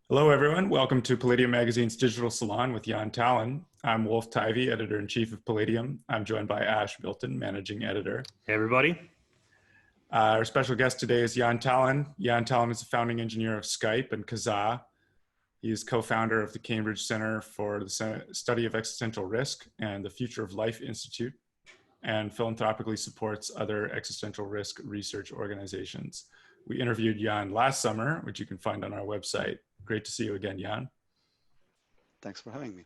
Hello, everyone. Welcome to Palladium Magazine's Digital Salon with Jaan Tallinn. I'm Wolf Tivy, editor-in-chief of Palladium. I'm joined by Ash Milton, managing editor. Hey, everybody. Our special guest today is Jaan Tallinn. Jaan Tallinn is the founding engineer of Skype and Kazaa. He is co-founder of the Cambridge Center for the Study of Existential Risk and the Future of Life Institute, and philanthropically supports other existential risk research organizations. We interviewed Jaan last summer, which you can find on our website. Great to see you again, Jaan. Thanks for having me.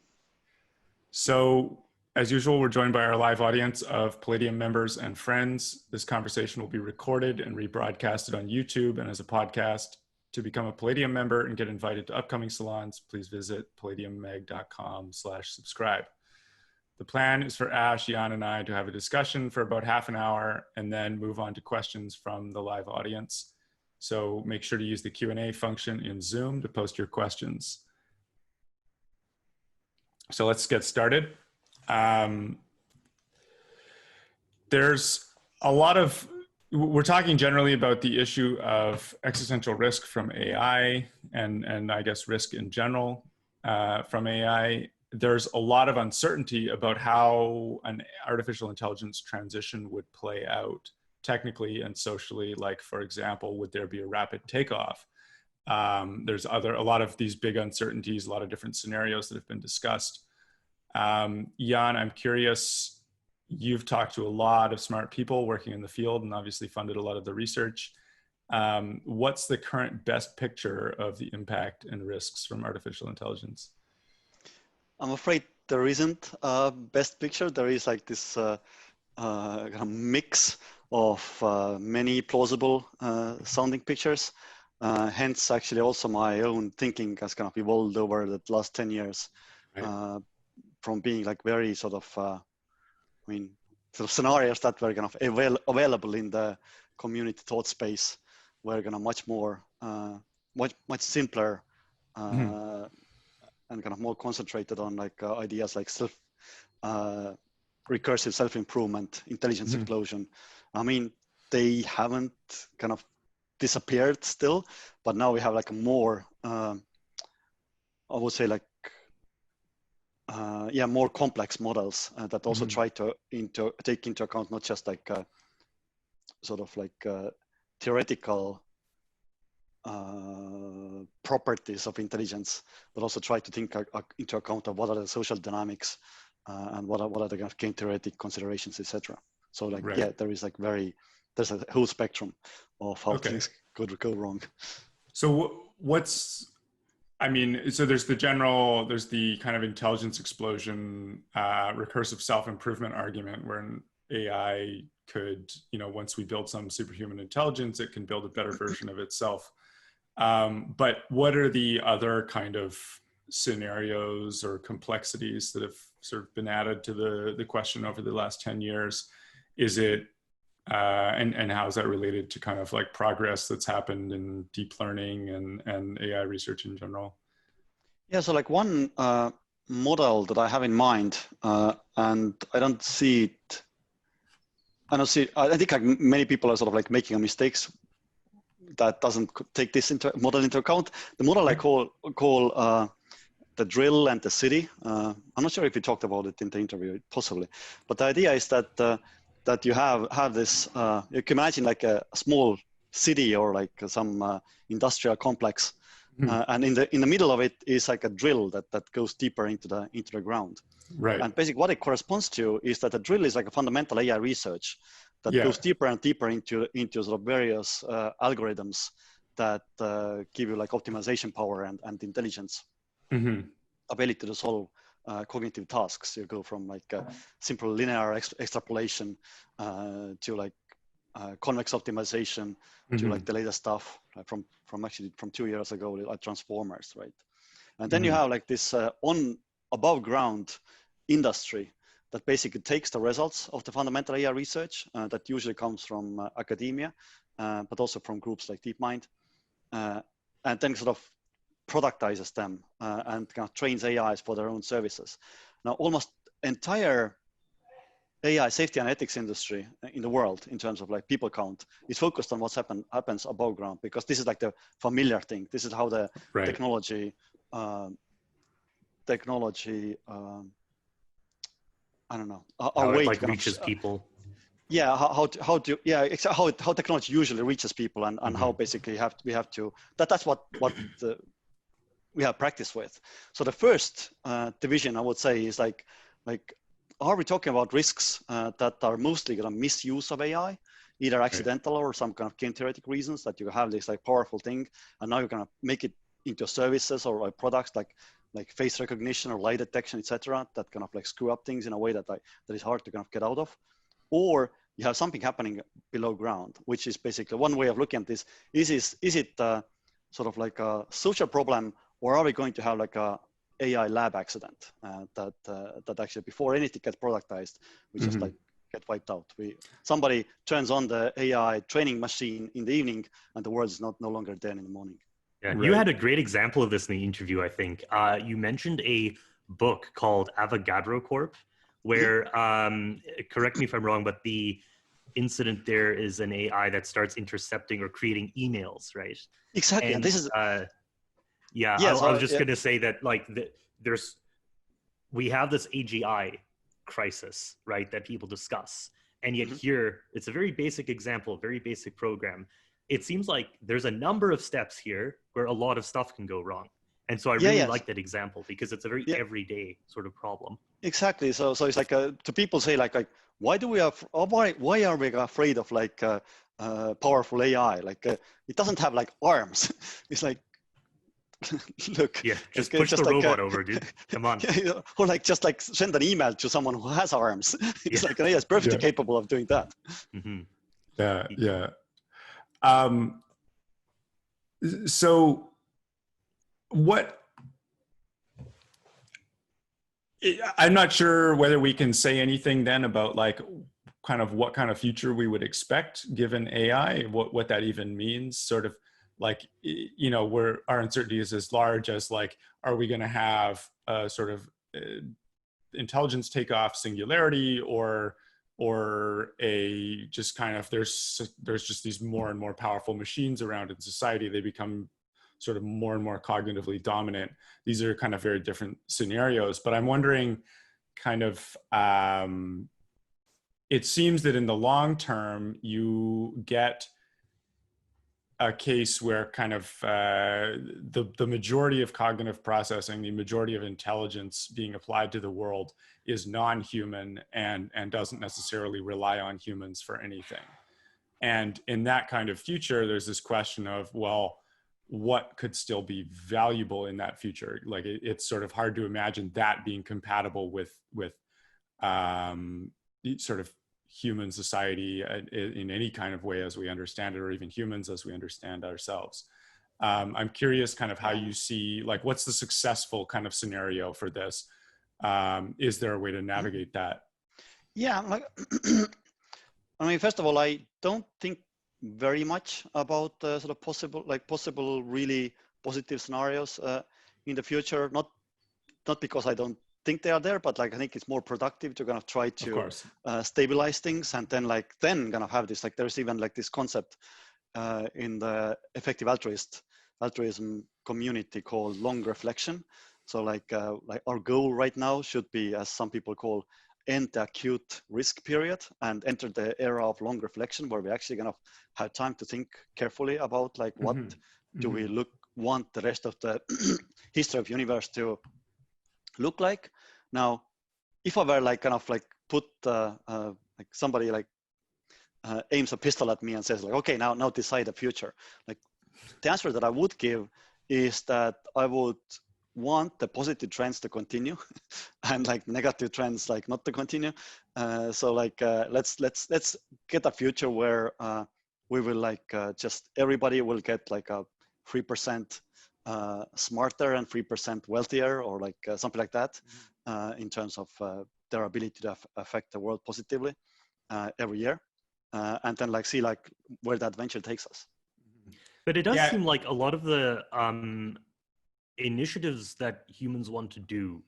So, as usual, we're joined by our live audience of Palladium members and friends. This conversation will be recorded and rebroadcasted on YouTube and as a podcast. To become a Palladium member and get invited to upcoming salons, please visit palladiummag.com/subscribe. The plan is for Ash, Jaan, and I to have a discussion for about half an hour and then move on to questions from the live audience. So make sure to use the Q&A function in Zoom to post your questions. So let's get started. There's a lot of, we're talking generally about the issue of existential risk from AI and I guess risk in general from AI. There's a lot of uncertainty about how an artificial intelligence transition would play out technically and socially. Like, for example, would there be a rapid takeoff? There's a lot of these big uncertainties, a lot of different scenarios that have been discussed. Jaan, I'm curious, you've talked to a lot of smart people working in the field and obviously funded a lot of the research. What's the current best picture of the impact and risks from artificial intelligence? I'm afraid there isn't a best picture. There is like this kind of mix of many plausible sounding pictures. Hence, actually, also my own thinking has kind of evolved over the last 10 years, right. From being like very sort of, sort of scenarios that were kind of available in the community thought space were kind of much more, much simpler, and kind of more concentrated on like ideas like recursive self-improvement, intelligence explosion. I mean, they haven't kind of disappeared still, but now we have like a more, I would say like, more complex models that also try to take into account not just like sort of like theoretical properties of intelligence, but also try to think into account of what are the social dynamics and what are the kind of game theoretic considerations, etc. So like, right. Yeah, there is like there's a whole spectrum of how things could go wrong. So so there's the kind of intelligence explosion, recursive self-improvement argument where an AI could, once we build some superhuman intelligence, it can build a better version of itself. But what are the other kind of scenarios or complexities that have sort of been added to the question over the last 10 years? Is it, and how is that related to kind of like progress that's happened in deep learning and AI research in general? Yeah, so like one model that I have in mind, and I think like many people are sort of like making mistakes that doesn't take this model into account. The model I call the drill and the city. I'm not sure if we talked about it in the interview, possibly, but the idea is that that you have this. You can imagine like a small city or like some industrial complex, and in the middle of it is like a drill that goes deeper into the ground. Right. And basically, what it corresponds to is that the drill is like a fundamental AI research that goes deeper and deeper into sort of various algorithms that give you like optimization power and intelligence, ability to solve cognitive tasks. You go from like simple linear extrapolation to like convex optimization to like the latest stuff from 2 years ago, like transformers, right? And then you have like this above ground industry that basically takes the results of the fundamental AI research that usually comes from academia, but also from groups like DeepMind, and then sort of productizes them and kind of trains AIs for their own services. Now, almost entire AI safety and ethics industry in the world in terms of like people count is focused on what's happens above ground, because this is like the familiar thing. This is how the Right. technology I don't know, how it like reaches people. Yeah, how technology usually reaches people, and how basically we have to that's what we have practice with. So the first division I would say is like are we talking about risks that are mostly going to misuse of AI, either accidental or some kind of game theoretic reasons, that you have this like powerful thing and now you're going to make it into services or like products like face recognition or lie detection, etc., that kind of like screw up things in a way that that is hard to kind of get out of. Or you have something happening below ground, which is basically one way of looking at this. Is it sort of like a social problem, or are we going to have like a AI lab accident that actually before anything gets productized, we just like get wiped out. Somebody turns on the AI training machine in the evening, and the world is no longer there in the morning. Yeah, you had a great example of this in the interview, I think. You mentioned a book called Avogadro Corp, where, correct me if I'm wrong, but the incident there is an AI that starts intercepting or creating emails, right? Exactly, and this is... yeah, I was just going to say that like we have this AGI crisis, right, that people discuss. And yet here, it's a very basic example, very basic program. It seems like there's a number of steps here where a lot of stuff can go wrong. And so I really like that example because it's a very everyday sort of problem. Exactly. So it's like to people say like why are we afraid of like powerful AI? Like it doesn't have like arms. It's like, look, just push the robot over, dude. Come on. Or like just like send an email to someone who has arms. It's like AI is perfectly capable of doing that. So I'm not sure whether we can say anything then about like what kind of future we would expect given AI, what that even means, sort of like, where our uncertainty is as large as like, are we going to have a sort of intelligence takeoff singularity, or a just kind of there's just these more and more powerful machines around in society, they become sort of more and more cognitively dominant. These are kind of very different scenarios, but I'm wondering kind of, it seems that in the long term, you get a case where kind of the majority of cognitive processing, the majority of intelligence being applied to the world is non-human and doesn't necessarily rely on humans for anything. And in that kind of future, there's this question of, well, what could still be valuable in that future? Like it's sort of hard to imagine that being compatible with sort of human society in any kind of way as we understand it, or even humans as we understand ourselves. I'm curious kind of how you see, like, what's the successful kind of scenario for this? Is there a way to navigate that? Yeah, like, I mean, first of all, I don't think very much about sort of possible really positive scenarios in the future. Not because I don't think they are there, but like I think it's more productive to kind of try to stabilize things, and then kind of have this, like there's even like this concept in the effective altruism community called long reflection. So like our goal right now should be, as some people call, end the acute risk period and enter the era of long reflection, where we actually gonna have time to think carefully about like what do we want the rest of the history of universe to look like. Now, if I were like kind of like put like somebody like aims a pistol at me and says like, okay, now decide the future, like the answer that I would give is that I would want the positive trends to continue and like negative trends like not to continue. So like let's get a future where we will like just everybody will get like a 3% smarter and 3% wealthier, or like something like that, in terms of their ability to affect the world positively every year, and then like see like where that venture takes us. But it does seem like a lot of the initiatives that humans want to do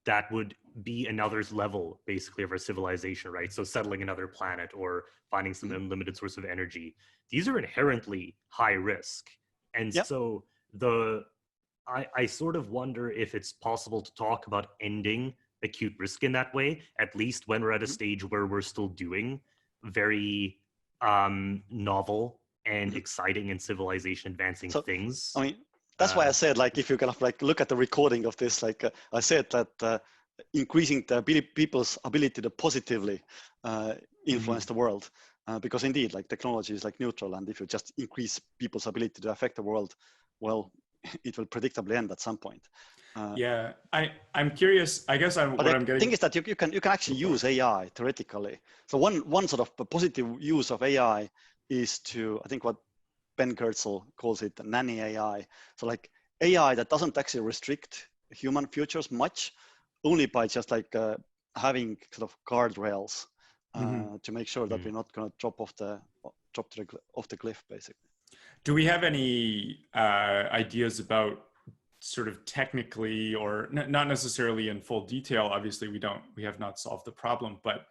that would be another level basically of our civilization, right? So settling another planet or finding some unlimited source of energy. These are inherently high risk. And so I sort of wonder if it's possible to talk about ending acute risk in that way, at least when we're at a stage where we're still doing very novel and exciting and civilization advancing things. I mean, that's why I said, like, if you kind of like look at the recording of this, like I said that increasing the people's ability to positively influence the world, because indeed, like, technology is like neutral, and if you just increase people's ability to affect the world, well, it will predictably end at some point. Yeah, I'm curious. I guess I'm getting. The thing is that you can actually use AI theoretically. So one sort of positive use of AI is to, I think what Ben Goertzel calls it, nanny AI. So like AI that doesn't actually restrict human futures much, only by just like having sort of guardrails to make sure that we're not going to drop off the cliff, basically. Do we have any ideas about sort of technically, or not necessarily in full detail? Obviously, we have not solved the problem, but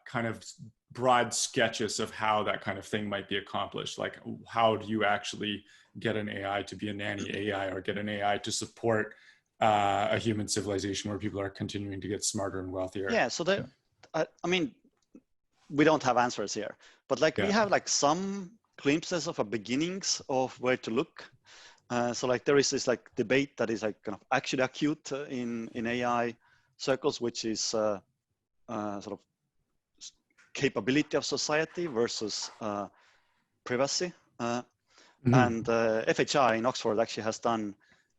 kind of broad sketches of how that kind of thing might be accomplished. Like, how do you actually get an AI to be a nanny AI, or get an AI to support a human civilization where people are continuing to get smarter and wealthier? Yeah, so I mean, we don't have answers here, but like we have like some glimpses of a beginnings of where to look. So like there is this like debate that is like kind of actually acute in AI circles, which is sort of capability of society versus privacy. And FHI in Oxford actually has done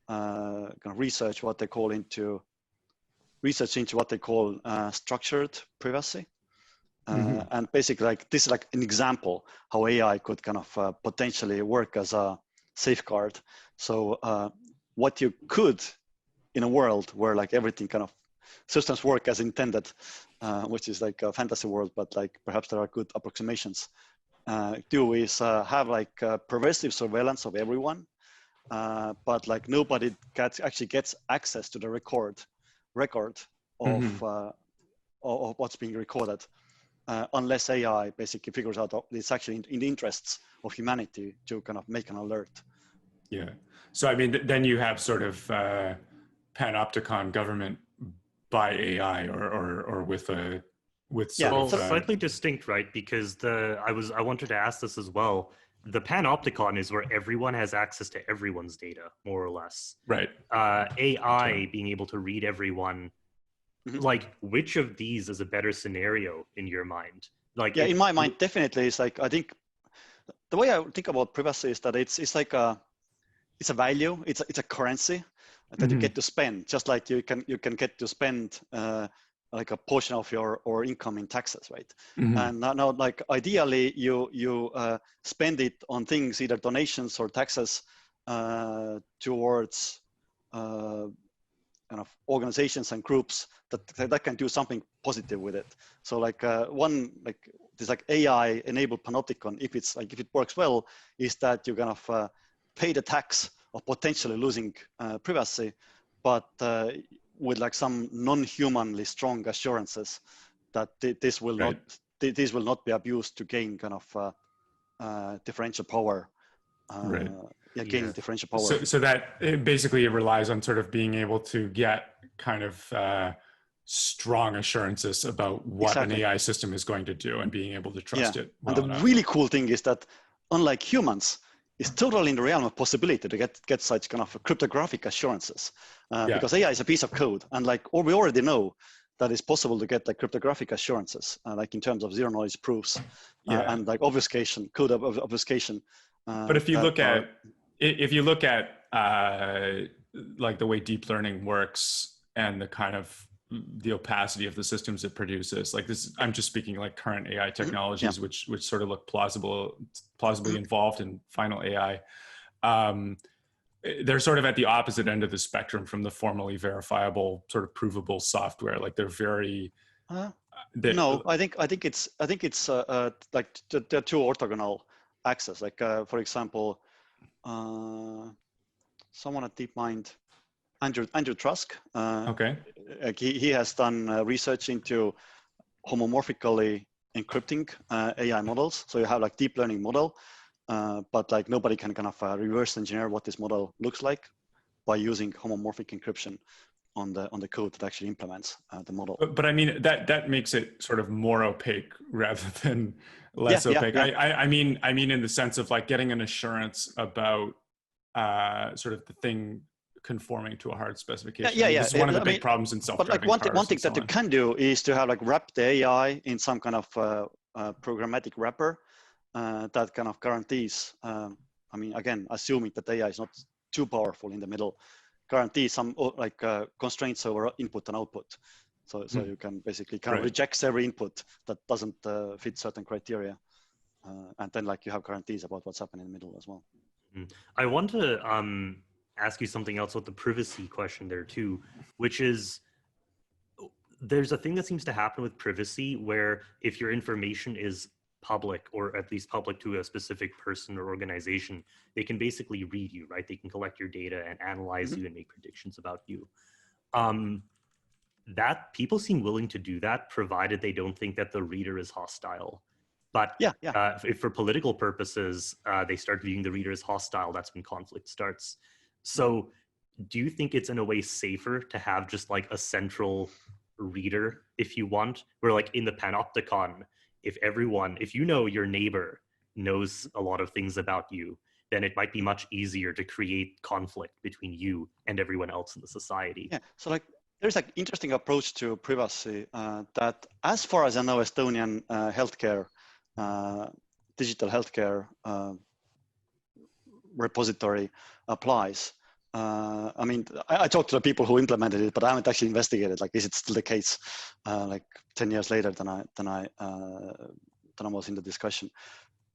kind of research into what they call structured privacy. And basically, like, this is like an example how AI could kind of potentially work as a safeguard. So what you could, in a world where like everything kind of systems work as intended, which is like a fantasy world, but like perhaps there are good approximations, do is have like pervasive surveillance of everyone, but like nobody actually gets access to the record of what's being recorded. Unless AI basically figures out it's actually in the interests of humanity to kind of make an alert. Yeah. So, I mean, then you have sort of panopticon government by AI or with sort of, slightly distinct, right? Because I wanted to ask this as well. The panopticon is where everyone has access to everyone's data, more or less. Right. AI being able to read everyone. Like, which of these is a better scenario in your mind? Like, in my mind, definitely. It's like, I think the way I think about privacy is that it's like it's a value, it's a currency that you get to spend, just like you can get to spend like a portion of your income in taxes, right? And now like ideally you spend it on things, either donations or taxes towards kind of organizations and groups that can do something positive with it. So like this like AI enabled panopticon, if it works well, is that you're kind of pay the tax of potentially losing privacy, but with like some non-humanly strong assurances that this will not be abused to gain kind of differential power. Gaining differential power. So that basically it relies on sort of being able to get kind of strong assurances about what an AI system is going to do and being able to trust it. And the really cool thing is that, unlike humans, it's totally in the realm of possibility to get such kind of cryptographic assurances, because AI is a piece of code, and like, or we already know that it's possible to get like cryptographic assurances, like in terms of zero knowledge proofs and like obfuscation, code of obfuscation. But if you look at like the way deep learning works and the kind of the opacity of the systems it produces, like this, I'm just speaking like current AI technologies, which sort of look plausibly involved in final AI. They're sort of at the opposite end of the spectrum from the formally verifiable sort of provable software. Like they're very. No, I think it's like they're two orthogonal axes. Like for example, someone at DeepMind, Andrew Trusk, like he has done research into homomorphically encrypting AI models. So you have like deep learning model, but like nobody can kind of reverse engineer what this model looks like by using homomorphic encryption on the code that actually implements the model. But I mean, that makes it sort of more opaque rather than less opaque. Yeah. I mean in the sense of like getting an assurance about sort of the thing conforming to a hard specification. Yeah. This is one of the big problems in self-driving cars. But like one thing that you can do is to have like wrap the AI in some kind of programmatic wrapper that kind of guarantees. I mean, again, assuming that AI is not too powerful in the middle, guarantee some like constraints over input and output. So you can basically kind of reject every input that doesn't fit certain criteria, and then like you have guarantees about what's happening in the middle as well. I want to ask you something else with the privacy question there too, which is there's a thing that seems to happen with privacy where if your information is public, or at least public to a specific person or organization, they can basically read you, right? They can collect your data and analyze you and make predictions about you. That people seem willing to do that, provided they don't think that the reader is hostile. But if for political purposes, they start viewing the reader as hostile, that's when conflict starts. So do you think it's in a way safer to have just like a central reader, if you want, where like in the panopticon, if you know your neighbor knows a lot of things about you, then it might be much easier to create conflict between you and everyone else in the society. Yeah, so like there's like interesting approach to privacy that, as far as I know, Estonian healthcare, digital healthcare repository applies. I mean, I talked to the people who implemented it, but I haven't actually investigated. Like, is it still the case? Like 10 years later than I was in the discussion.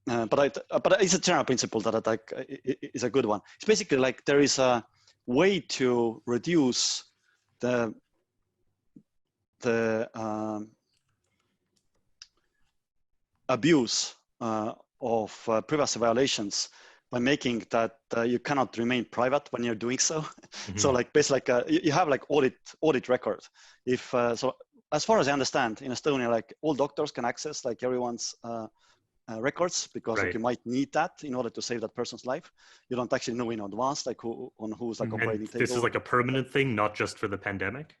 But it's a general principle that like is a good one. It's basically like there is a way to reduce the abuse of privacy violations by making that you cannot remain private when you're doing so. So like basically like you have like audit record. If so, as far as I understand, in Estonia, like all doctors can access like everyone's records, because like you might need that in order to save that person's life. You don't actually know in advance like who's like operating. This is like a permanent thing, not just for the pandemic.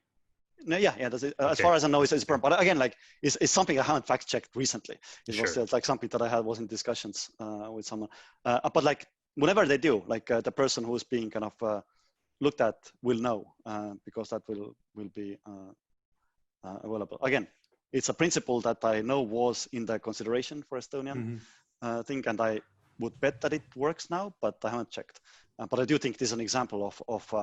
No, yeah. That's it. As far as I know, it's permanent. But again, like it's something I haven't fact checked recently. It was like something that I was in discussions with someone. But like whenever they do, like the person who's being kind of looked at will know, because that will be available. Again, it's a principle that I know was in the consideration for Estonian thing, and I would bet that it works now, but I haven't checked. But I do think this is an example of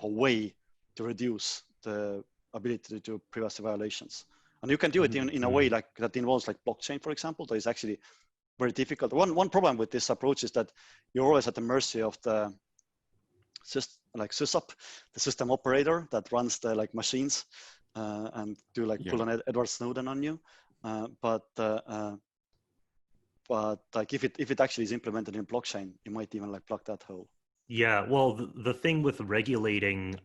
a way to reduce the ability to do privacy violations. And you can do it in a way like that involves like blockchain, for example, that is actually very difficult. One problem with this approach is that you're always at the mercy of the SysOp, the system operator that runs the like machines and do like pull an Edward Snowden on you. But like if it actually is implemented in blockchain, you might even like plug that hole. Yeah, well, the thing with regulating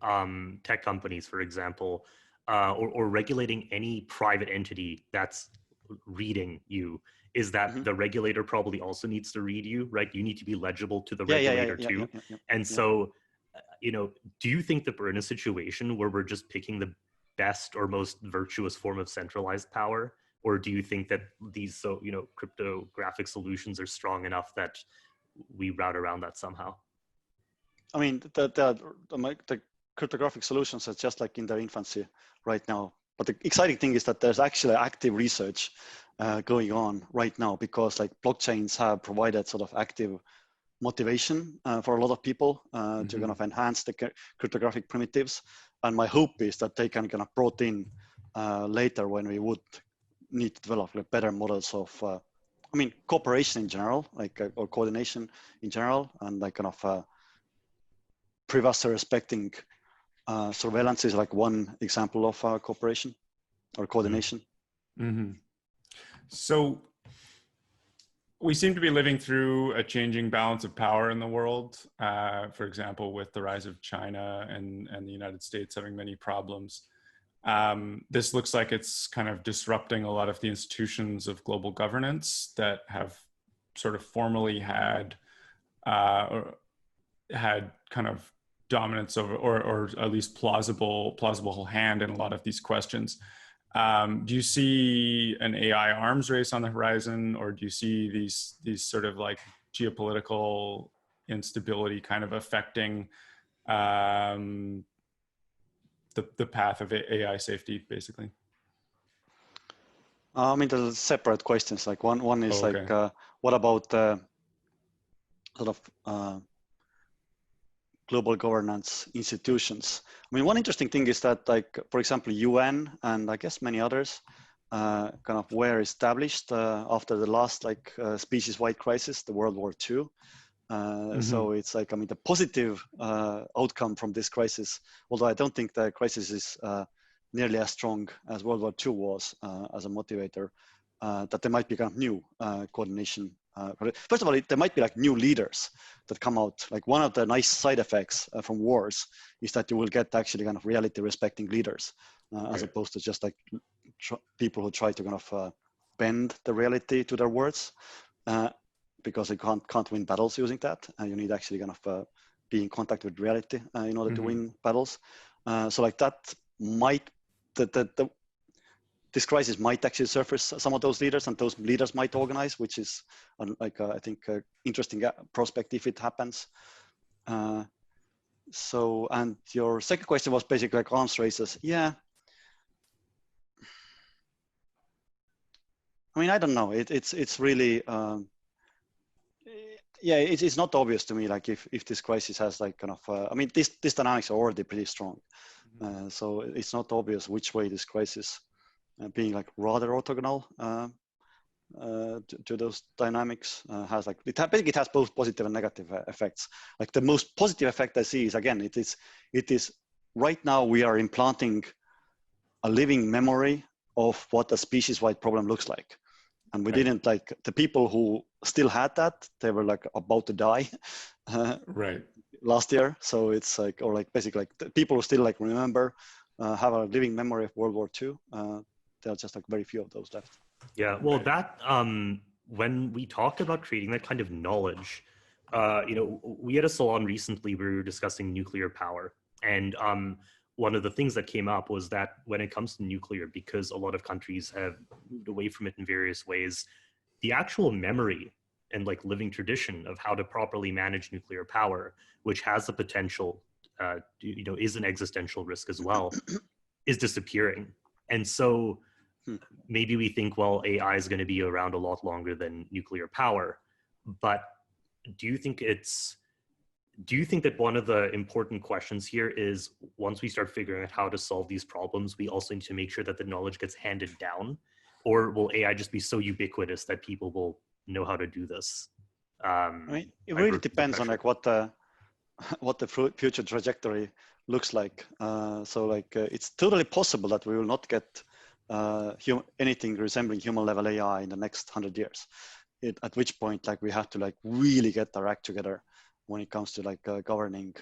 tech companies, for example, or regulating any private entity that's reading you, is that the regulator probably also needs to read you, right? You need to be legible to the regulator too. And so, you know, do you think that we're in a situation where we're just picking the best or most virtuous form of centralized power? Or do you think that these, cryptographic solutions are strong enough that we route around that somehow? I mean, the cryptographic solutions are just like in their infancy right now. But the exciting thing is that there's actually active research going on right now, because like blockchains have provided sort of active motivation for a lot of people to kind of enhance the cryptographic primitives. And my hope is that they can kind of brought in later when we would need to develop like better models of, cooperation in general, like or coordination in general, and like kind of privacy respecting surveillance is like one example of cooperation or coordination. So we seem to be living through a changing balance of power in the world. For example, with the rise of China and the United States having many problems. This looks like it's kind of disrupting a lot of the institutions of global governance that have sort of formally had kind of dominance over, or at least plausible hand in a lot of these questions. Do you see an AI arms race on the horizon, or do you see these sort of like geopolitical instability kind of affecting the path of AI safety, basically? I mean, there's separate questions. Like one is what about sort of global governance institutions? I mean, one interesting thing is that, like, for example, UN and I guess many others kind of were established after the last species-wide crisis, the World War II. So it's like, I mean, the positive outcome from this crisis, although I don't think the crisis is nearly as strong as World War II was as a motivator, that there might be kind of new coordination. First of all, there might be like new leaders that come out. Like, one of the nice side effects from wars is that you will get actually kind of reality respecting leaders, as opposed to just like people who try to kind of bend the reality to their words, because you can't win battles using that. You need actually kind of be in contact with reality in order to win battles. So like that might, this crisis might actually surface some of those leaders, and those leaders might organize, which is like I think interesting prospect if it happens. So, and your second question was basically like arms races. Yeah. I mean, I don't know. It's really, yeah, it's not obvious to me, like if this crisis has like kind of, I mean, these dynamics are already pretty strong. So it's not obvious which way this crisis, being like rather orthogonal to those dynamics, has like, I think it has both positive and negative effects. Like the most positive effect I see is, again, it is right now we are implanting a living memory of what a species-wide problem looks like. And we didn't, like, the people who still had that, they were like about to die last year. So it's like, or like basically like the people who still like remember, have a living memory of World War II. There are just like very few of those left. Yeah, well, that when we talked about creating that kind of knowledge, you know, we had a salon recently where we were discussing nuclear power, and one of the things that came up was that when it comes to nuclear, because a lot of countries have moved away from it in various ways, the actual memory and like living tradition of how to properly manage nuclear power, which has the potential, you know, is an existential risk as well, is disappearing. And so maybe we think, well, AI is going to be around a lot longer than nuclear power, but do you think that one of the important questions here is, once we start figuring out how to solve these problems, we also need to make sure that the knowledge gets handed down? Or will AI just be so ubiquitous that people will know how to do this? I mean, it really depends on like what the future trajectory looks like. So like it's totally possible that we will not get anything resembling human level AI in the next 100 years. At which point, like, we have to like really get our act together when it comes to like governing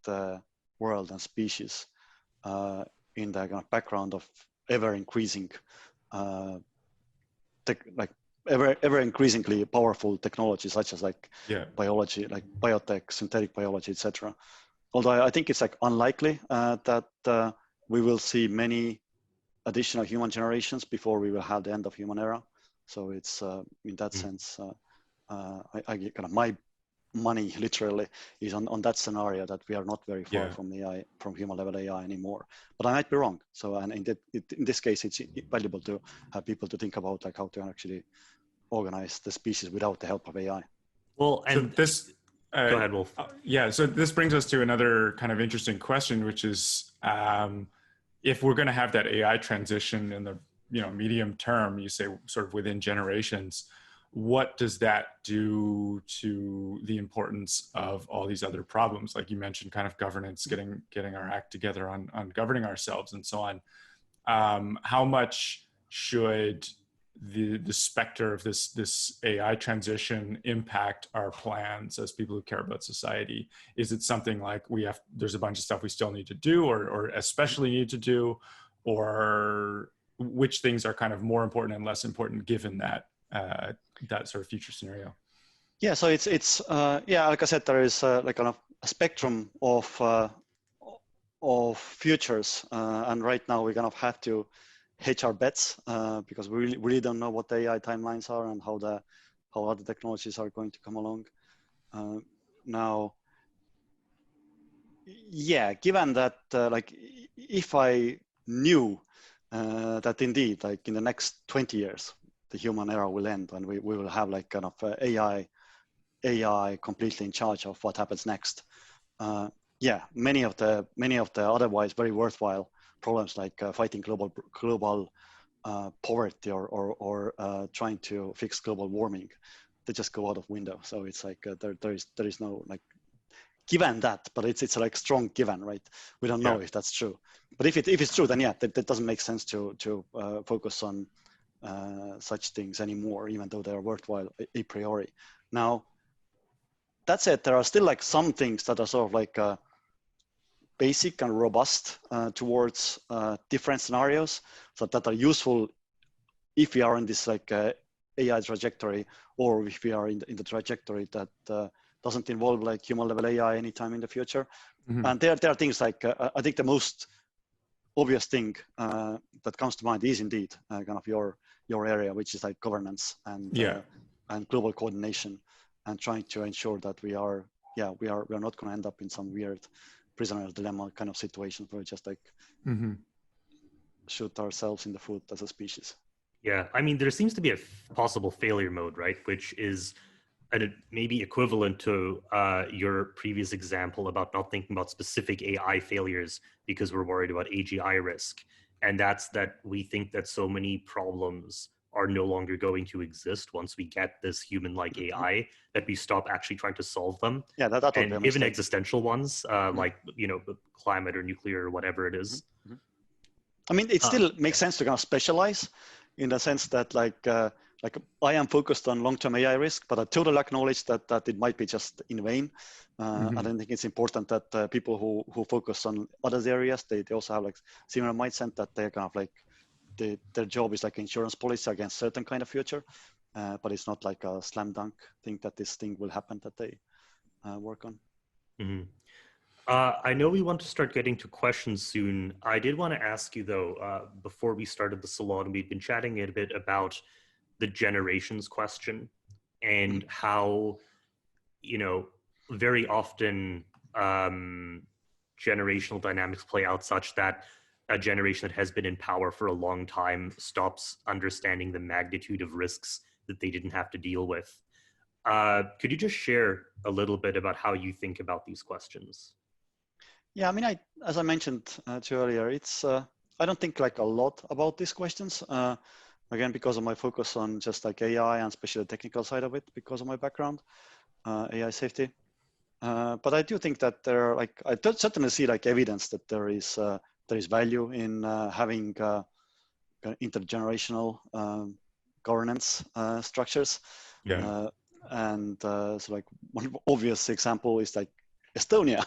the world and species in the kind of background of ever increasing ever increasingly powerful technology, such as like biology, like biotech, synthetic biology, etc. Although I think it's like unlikely that we will see many additional human generations before we will have the end of human era. So it's in that sense, I kind of, my money literally is on that scenario, that we are not very far from AI, from human level AI anymore. But I might be wrong. So, and in this case, it's valuable to have people to think about like how to actually organize the species without the help of AI. Well, and so this, go ahead, Wolf. Yeah, so this brings us to another kind of interesting question, which is, if we're going to have that AI transition in the medium term, you say sort of within generations, what does that do to the importance of all these other problems? Like you mentioned, kind of governance, getting our act together on governing ourselves and so on. How much should the specter of this AI transition impact our plans as people who care about society? Is it something like there's a bunch of stuff we still need to do, or especially need to do, or which things are kind of more important and less important given that that sort of future scenario? Yeah, so it's yeah, like I said, there is like kind of a spectrum of futures, and right now we kind of have to hedge our bets because we really don't know what the AI timelines are and how other technologies are going to come along. Now, yeah, given that like if I knew that indeed like in the next 20 years the human era will end and we will have like kind of AI completely in charge of what happens next. Yeah, many of the otherwise very worthwhile problems like fighting global poverty or trying to fix global warming, they just go out of window. So it's like there is no like given that, but it's like strong given, right? We don't know if that's true, but if it's true, then yeah, that doesn't make sense to focus on such things anymore, even though they are worthwhile a priori. Now, that said, there are still like some things that are sort of like basic and robust towards different scenarios, so that are useful if we are in this like AI trajectory, or if we are in the trajectory that doesn't involve like human level AI anytime in the future. Mm-hmm. And there are things like I think the most obvious thing that comes to mind is indeed kind of your area, which is like governance and global coordination, and trying to ensure that we are not going to end up in some weird prisoner's dilemma kind of situation where we just like shoot ourselves in the foot as a species. Yeah, I mean, there seems to be a possible failure mode, right? Which is maybe equivalent to your previous example about not thinking about specific AI failures because we're worried about AGI risk. And that's that we think that so many problems are no longer going to exist once we get this human-like AI, that we stop actually trying to solve them. Yeah, that and even existential ones, like, you know, climate or nuclear or whatever it is. I mean, it still makes sense to kind of specialize in the sense that like I am focused on long-term AI risk, but I totally acknowledge that it might be just in vain. I don't think it's important that people who focus on other areas, they also have like similar mindset that they're kind of like, their job is like insurance policy against certain kind of future, but it's not like a slam dunk thing that this thing will happen that they work on. I know we want to start getting to questions soon. I did want to ask you though, before we started the salon, we'd been chatting a bit about the generations question and how, you know, very often generational dynamics play out such that a generation that has been in power for a long time stops understanding the magnitude of risks that they didn't have to deal with. Could you just share a little bit about how you think about these questions? Yeah, I mean, as I mentioned to you earlier, it's I don't think like a lot about these questions. Again, because of my focus on just like AI and especially the technical side of it, because of my background, AI safety. But I do think that there are like, I certainly see like evidence that there is value in having intergenerational governance structures. And so like one obvious example is like Estonia.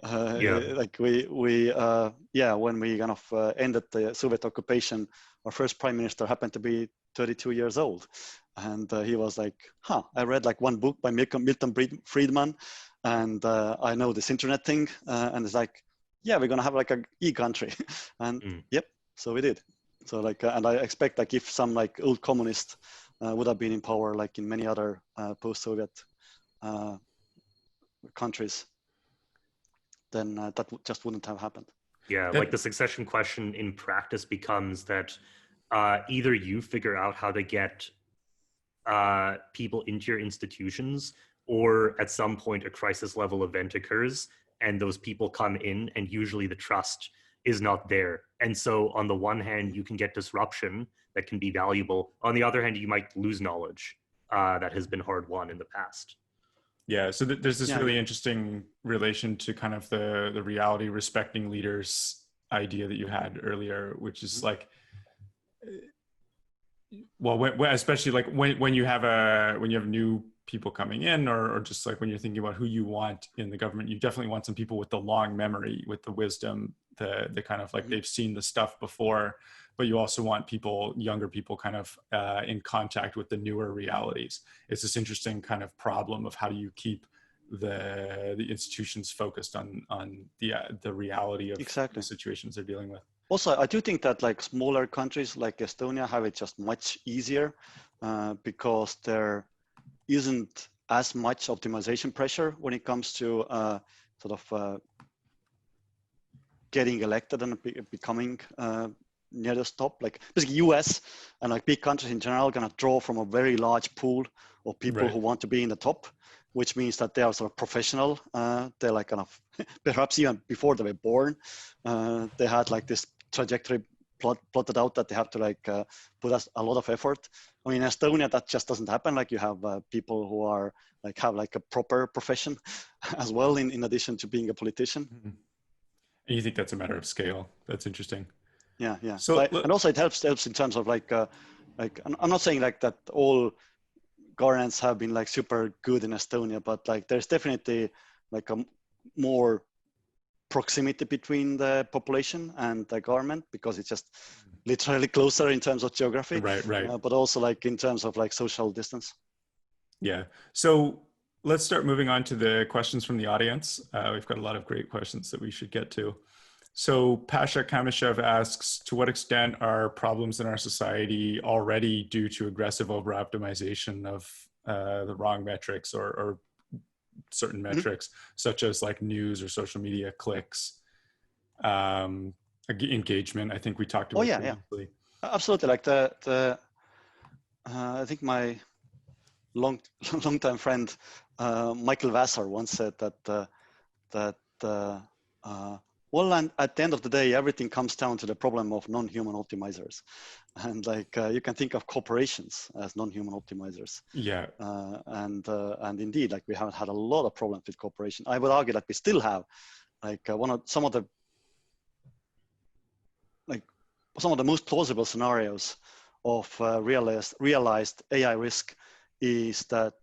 Like we when we kind of ended the Soviet occupation, our first prime minister happened to be 32 years old, and he was like, I read like one book by Milton Friedman, and I know this internet thing, and it's like, yeah, we're gonna have like a e-country. And yep, so we did. So like and I expect like if some like old communist would have been in power like in many other post-Soviet countries, then that just wouldn't have happened. Yeah, like the succession question in practice becomes that either you figure out how to get people into your institutions, or at some point a crisis level event occurs and those people come in and usually the trust is not there. And so on the one hand, you can get disruption that can be valuable. On the other hand, you might lose knowledge that has been hard won in the past. Yeah, so there's this really interesting relation to kind of the reality respecting leaders idea that you had earlier, which is like, Well, especially like when you have new people coming in, or just like when you're thinking about who you want in the government, you definitely want some people with the long memory, with the wisdom, the kind of like they've seen the stuff before, but you also want younger people kind of in contact with the newer realities. It's this interesting kind of problem of how do you keep the institutions focused on the reality of exactly the situations they're dealing with. Also, I do think that like smaller countries like Estonia have it just much easier because there isn't as much optimization pressure when it comes to getting elected and becoming near the top. Like basically US and like big countries in general gonna draw from a very large pool of people who want to be in the top, which means that they are sort of professional. They're like kind of, perhaps even before they were born, they had like this trajectory plotted out that they have to like put a lot of effort. I mean, in Estonia, that just doesn't happen. Like you have people who are like have like a proper profession as well, in addition to being a politician. And you think that's a matter of scale? That's interesting. Yeah, yeah. So and also it helps in terms of like I'm not saying like that all governance have been like super good in Estonia, but like there's definitely like a more proximity between the population and the government because it's just literally closer in terms of geography, right. But also like in terms of like social distance. Yeah. So let's start moving on to the questions from the audience. We've got a lot of great questions that we should get to. So Pasha Kamishev asks, to what extent are problems in our society already due to aggressive over-optimization of the wrong metrics or certain metrics, such as like news or social media clicks, engagement? I think we talked about. Oh yeah, previously. Yeah, absolutely. Like I think my long-time friend Michael Vassar once said that well, and at the end of the day, everything comes down to the problem of non-human optimizers, and like you can think of corporations as non-human optimizers. Yeah. And indeed, like we haven't had a lot of problems with corporations. I would argue that we still have, like some of the most plausible scenarios of realized AI risk is that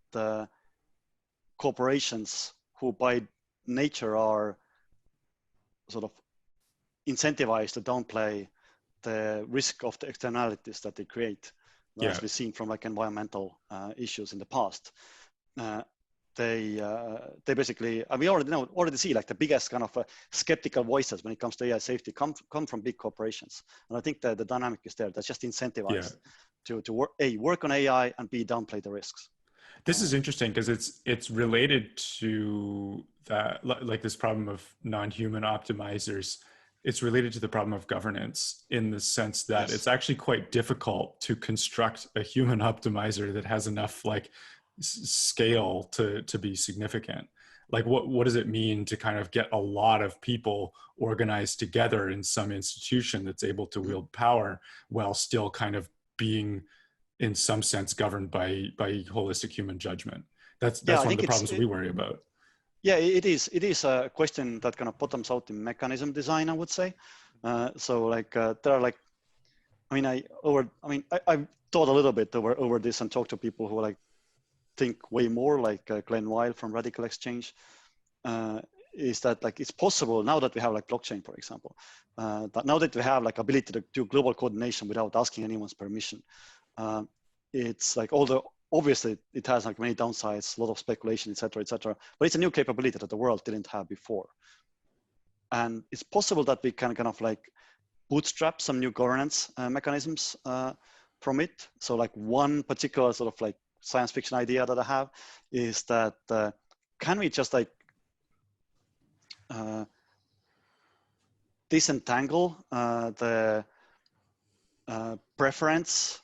corporations who by nature are sort of incentivized to downplay the risk of the externalities that they create, as we've seen from like environmental issues in the past. They basically, we already see like the biggest kind of skeptical voices when it comes to AI safety come from big corporations, and I think that the dynamic is there. That's just incentivized to work on AI and B, downplay the risks. This is interesting because it's related to that, like this problem of non-human optimizers. It's related to the problem of governance in the sense that it's actually quite difficult to construct a human optimizer that has enough like scale to be significant. Like what does it mean to kind of get a lot of people organized together in some institution that's able to wield power while still kind of being in some sense governed by holistic human judgment? That's one of the problems we worry about. Yeah, it is a question that kind of bottoms out in mechanism design, I would say. So like there are like, I've thought a little bit over this and talked to people who like think way more, like Glenn Weil from Radical Exchange. Is that like it's possible now that we have like blockchain, for example, that now that we have like ability to do global coordination without asking anyone's permission. It's like, although obviously it has like many downsides, a lot of speculation, et cetera, but it's a new capability that the world didn't have before. And it's possible that we can kind of like bootstrap some new governance mechanisms from it. So like one particular sort of like science fiction idea that I have is that can we just like disentangle the preference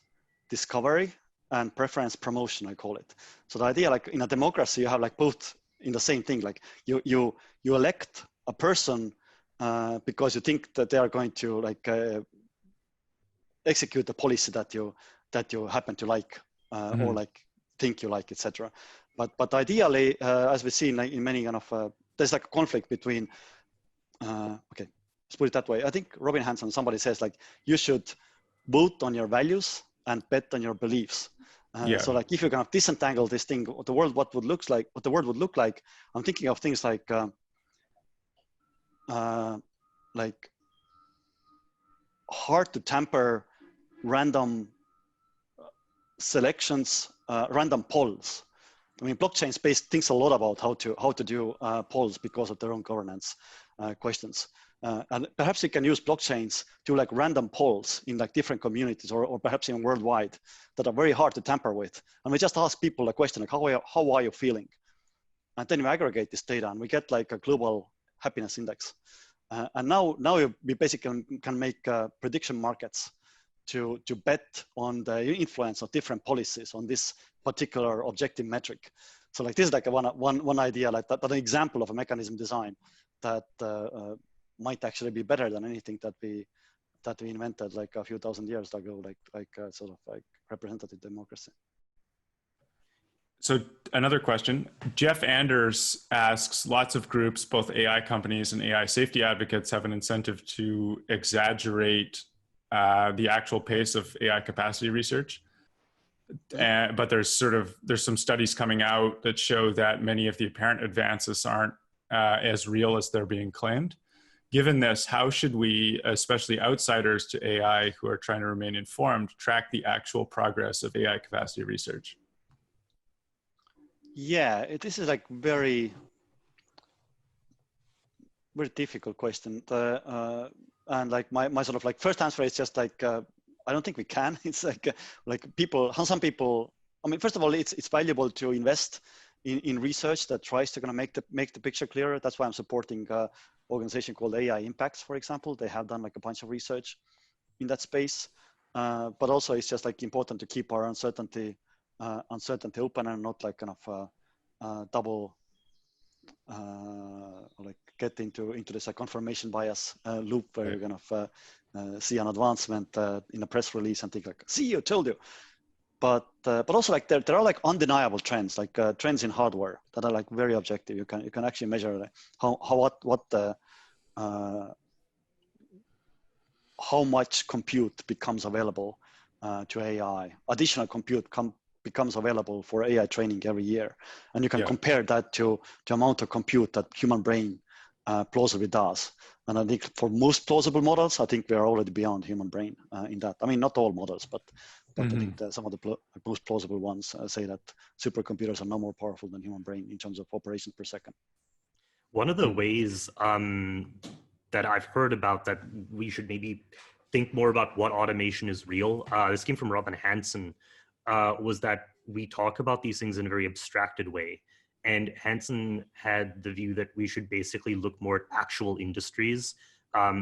discovery and preference promotion, I call it. So the idea, like in a democracy, you have like both in the same thing. Like you elect a person because you think that they are going to like execute the policy that you happen to like or like think you like, etc. But ideally, as we see in many kind of there's like a conflict between. Okay, let's put it that way. I think Robin Hanson, somebody says like you should vote on your values and bet on your beliefs. Yeah. So like if you kind of disentangle this thing, what the world would look like, I'm thinking of things like hard to tamper random selections, random polls. I mean, blockchain space thinks a lot about how to do polls because of their own governance questions. And perhaps you can use blockchains to like random polls in like different communities or perhaps even worldwide that are very hard to tamper with. And we just ask people a question like, how are you feeling? And then we aggregate this data and we get like a global happiness index. And now we basically can make prediction markets to bet on the influence of different policies on this particular objective metric. So like this is like one idea, like that, an example of a mechanism design that might actually be better than anything that we invented like a few thousand years ago, like sort of like representative democracy. So another question, Jeff Anders asks, lots of groups, both AI companies and AI safety advocates, have an incentive to exaggerate the actual pace of AI capacity research. But there's some studies coming out that show that many of the apparent advances aren't as real as they're being claimed. Given this, how should we, especially outsiders to AI who are trying to remain informed, track the actual progress of AI capacity research? Yeah, this is like very difficult question. And like my sort of like first answer is just like, I don't think we can. It's like people, some people, I mean, first of all, it's valuable to invest in research that tries to kind of make the picture clearer. That's why I'm supporting an organization called AI Impacts, for example. They have done like a bunch of research in that space. But also it's just like important to keep our uncertainty open and not like kind of double like get into this confirmation bias loop where you're kind of see an advancement in a press release and think like, see, you told you. But also like there are like undeniable trends, like trends in hardware that are like very objective. You can actually measure like how much compute becomes available to AI. Additional compute becomes available for AI training every year, and you can compare that to the amount of compute that human brain plausibly does. And I think for most plausible models, I think we are already beyond human brain in that. I mean, not all models, but I think that some of the most plausible ones say that supercomputers are no more powerful than human brain in terms of operations per second. One of the ways that I've heard about that we should maybe think more about what automation is real, this came from Robin Hanson, was that we talk about these things in a very abstracted way. And Hanson had the view that we should basically look more at actual industries.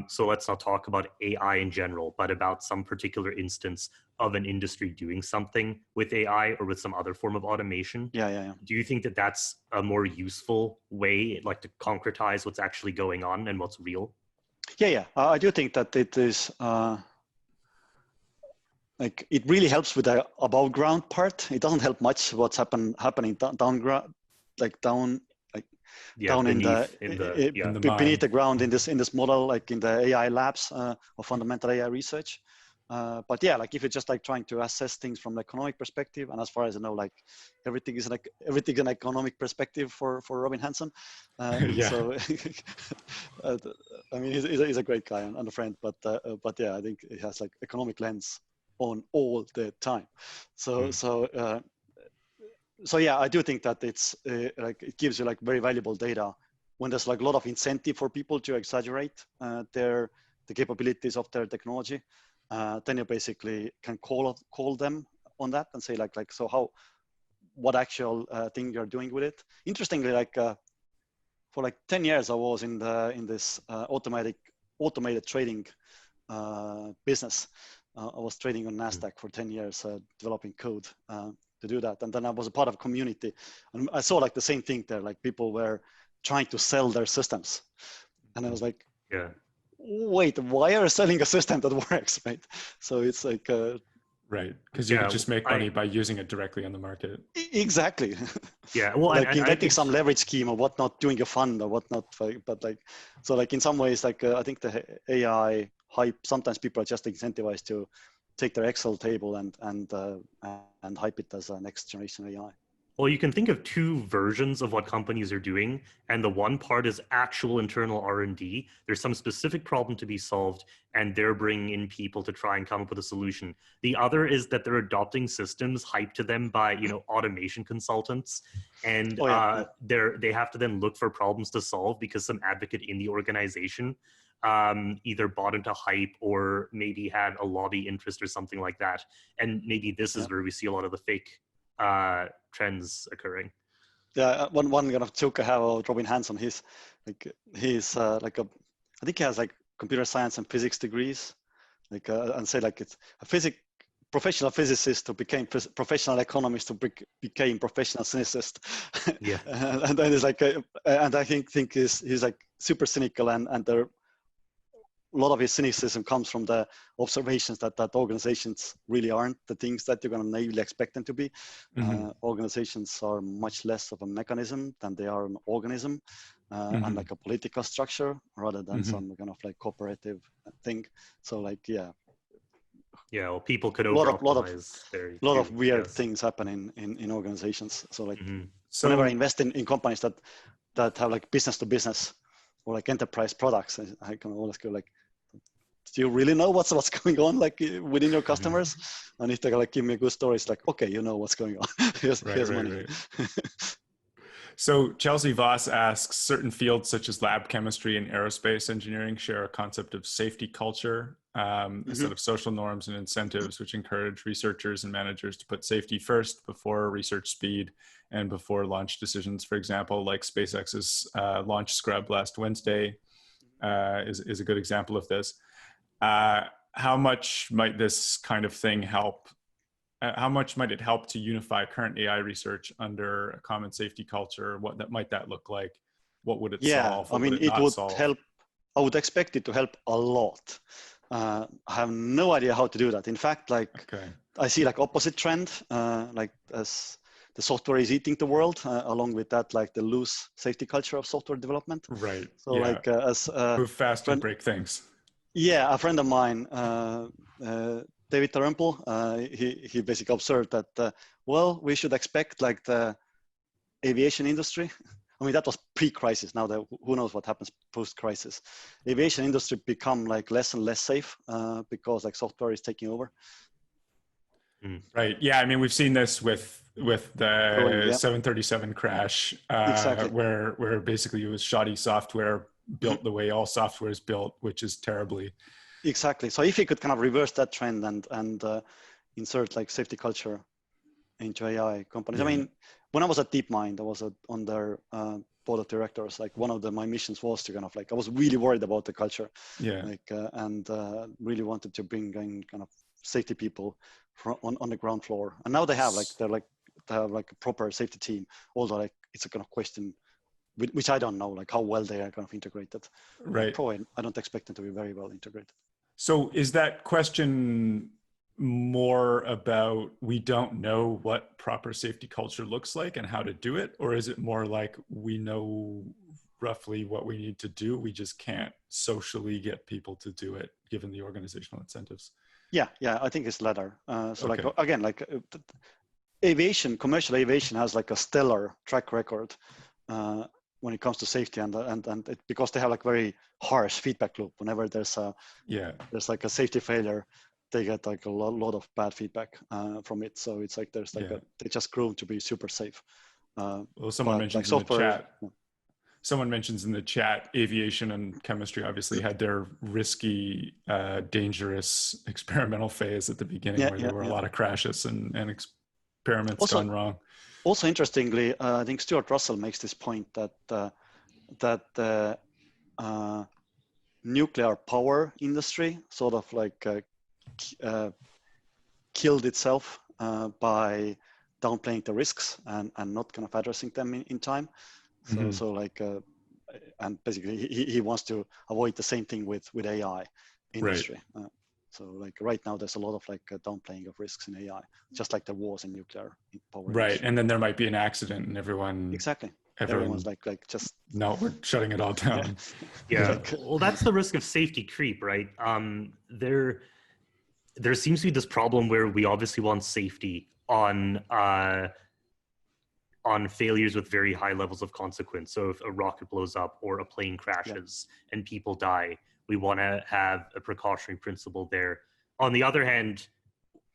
So let's not talk about AI in general, but about some particular instance of an industry doing something with AI or with some other form of automation. Yeah. Do you think that that's a more useful way, like to concretize what's actually going on and what's real? Yeah. I do think that it is, like it really helps with the above ground part. It doesn't help much what's happening down ground, like down, like down beneath the ground in this model, like in the AI labs of fundamental AI research. But yeah, like if you're just like trying to assess things from an economic perspective, and as far as I know, like everything is an economic perspective for Robin Hanson. So I mean, he's a great guy and a friend, but yeah, I think it has like economic lens on all the time. So yeah, I do think that it's like it gives you like very valuable data when there's like a lot of incentive for people to exaggerate the capabilities of their technology. Then you basically can call them on that and say like so what actual thing you're doing with it. Interestingly, like for like 10 years I was in this automated trading business. I was trading on NASDAQ for 10 years, developing code to do that. And then I was a part of a community, and I saw like the same thing there, like people were trying to sell their systems. And I was like, wait, why are you selling a system that works, right? So it's like... right, because you could just make money by using it directly on the market. Exactly. Yeah, well, like inventing some leverage scheme or whatnot, doing a fund or whatnot. But like, so like in some ways, like I think the AI hype, sometimes people are just incentivized to take their Excel table and hype it as a next generation AI. Well, you can think of two versions of what companies are doing, and the one part is actual internal R&D. There's some specific problem to be solved, and they're bringing in people to try and come up with a solution. The other is that they're adopting systems hyped to them by, automation consultants, and they have to then look for problems to solve because some advocate in the organization either bought into hype or maybe had a lobby interest or something like that. And maybe this is where we see a lot of the fake trends occurring. Yeah, one kind of joke I have about Robin Hanson. He's I think he has like computer science and physics degrees, and say like it's a professional physicist who became professional economist who became professional cynicist. Yeah, and then it's like, and I think he's like super cynical, and there. A lot of his cynicism comes from the observations that organizations really aren't the things that you're going to naively expect them to be. Organizations are much less of a mechanism than they are an organism, and like a political structure rather than some kind of like cooperative thing. So like, well, people could a lot of weird yes. things happen in organizations. So like, so whenever I invest in companies that have like business to business or like enterprise products, I can always go like, do you really know what's going on like within your customers? And if they like give me a good story, it's like, okay, you know what's going on. here's money. Right. So Chelsea Voss asks, certain fields such as lab chemistry and aerospace engineering share a concept of safety culture, a set of social norms and incentives which encourage researchers and managers to put safety first before research speed and before launch decisions. For example, like SpaceX's launch scrub last Wednesday is a good example of this. How much might this kind of thing help? How much might it help to unify current AI research under a common safety culture? What might that look like? What would it solve? I mean, it would help. I would expect it to help a lot. I have no idea how to do that. In fact, I see like opposite trend, like as the software is eating the world, along with that, like the loose safety culture of software development. Right. So like as move fast and break things. Yeah, a friend of mine, David Turnbull, he basically observed that, well, we should expect like the aviation industry. I mean, that was pre-crisis. Now, who knows what happens post-crisis? Aviation industry become like less and less safe because like software is taking over. Right. Yeah. I mean, we've seen this with the 737 crash, exactly. where basically it was shoddy software built the way all software is built, which is terribly. Exactly. So if you could kind of reverse that trend and insert like safety culture into AI companies. I mean, when I was at DeepMind, I was on their board of directors. Like one of my missions was to kind of like, I was really worried about the culture. And really wanted to bring in kind of safety people on the ground floor. And now they have they have a proper safety team, although like it's a kind of question which I don't know, like how well they are kind of integrated. Right. Probably, I don't expect them to be very well integrated. So is that question more about we don't know what proper safety culture looks like and how to do it? Or is it more like we know roughly what we need to do, we just can't socially get people to do it given the organizational incentives? Yeah, I think it's latter. Like, again, like commercial aviation has like a stellar track record when it comes to safety and because they have like very harsh feedback loop. Whenever there's like a safety failure, they get like a lot of bad feedback from it. So it's like there's like they just grown to be super safe. Well, someone mentions in the chat. Someone mentions in the chat, aviation and chemistry obviously had their risky, dangerous experimental phase at the beginning where there were a lot of crashes and experiments gone wrong. Also, interestingly, I think Stuart Russell makes this point that the nuclear power industry sort of like killed itself by downplaying the risks and not kind of addressing them in time. So like, and basically he wants to avoid the same thing with AI industry. Right. So like right now there's a lot of like downplaying of risks in AI, just like there was in nuclear power. Right, industry. And then there might be an accident and everyone. Exactly. Everyone's like just. No, we're shutting it all down. Yeah. Well, that's the risk of safety creep, right? there seems to be this problem where we obviously want safety on failures with very high levels of consequence. So if a rocket blows up or a plane crashes and people die, we want to have a precautionary principle there. On the other hand,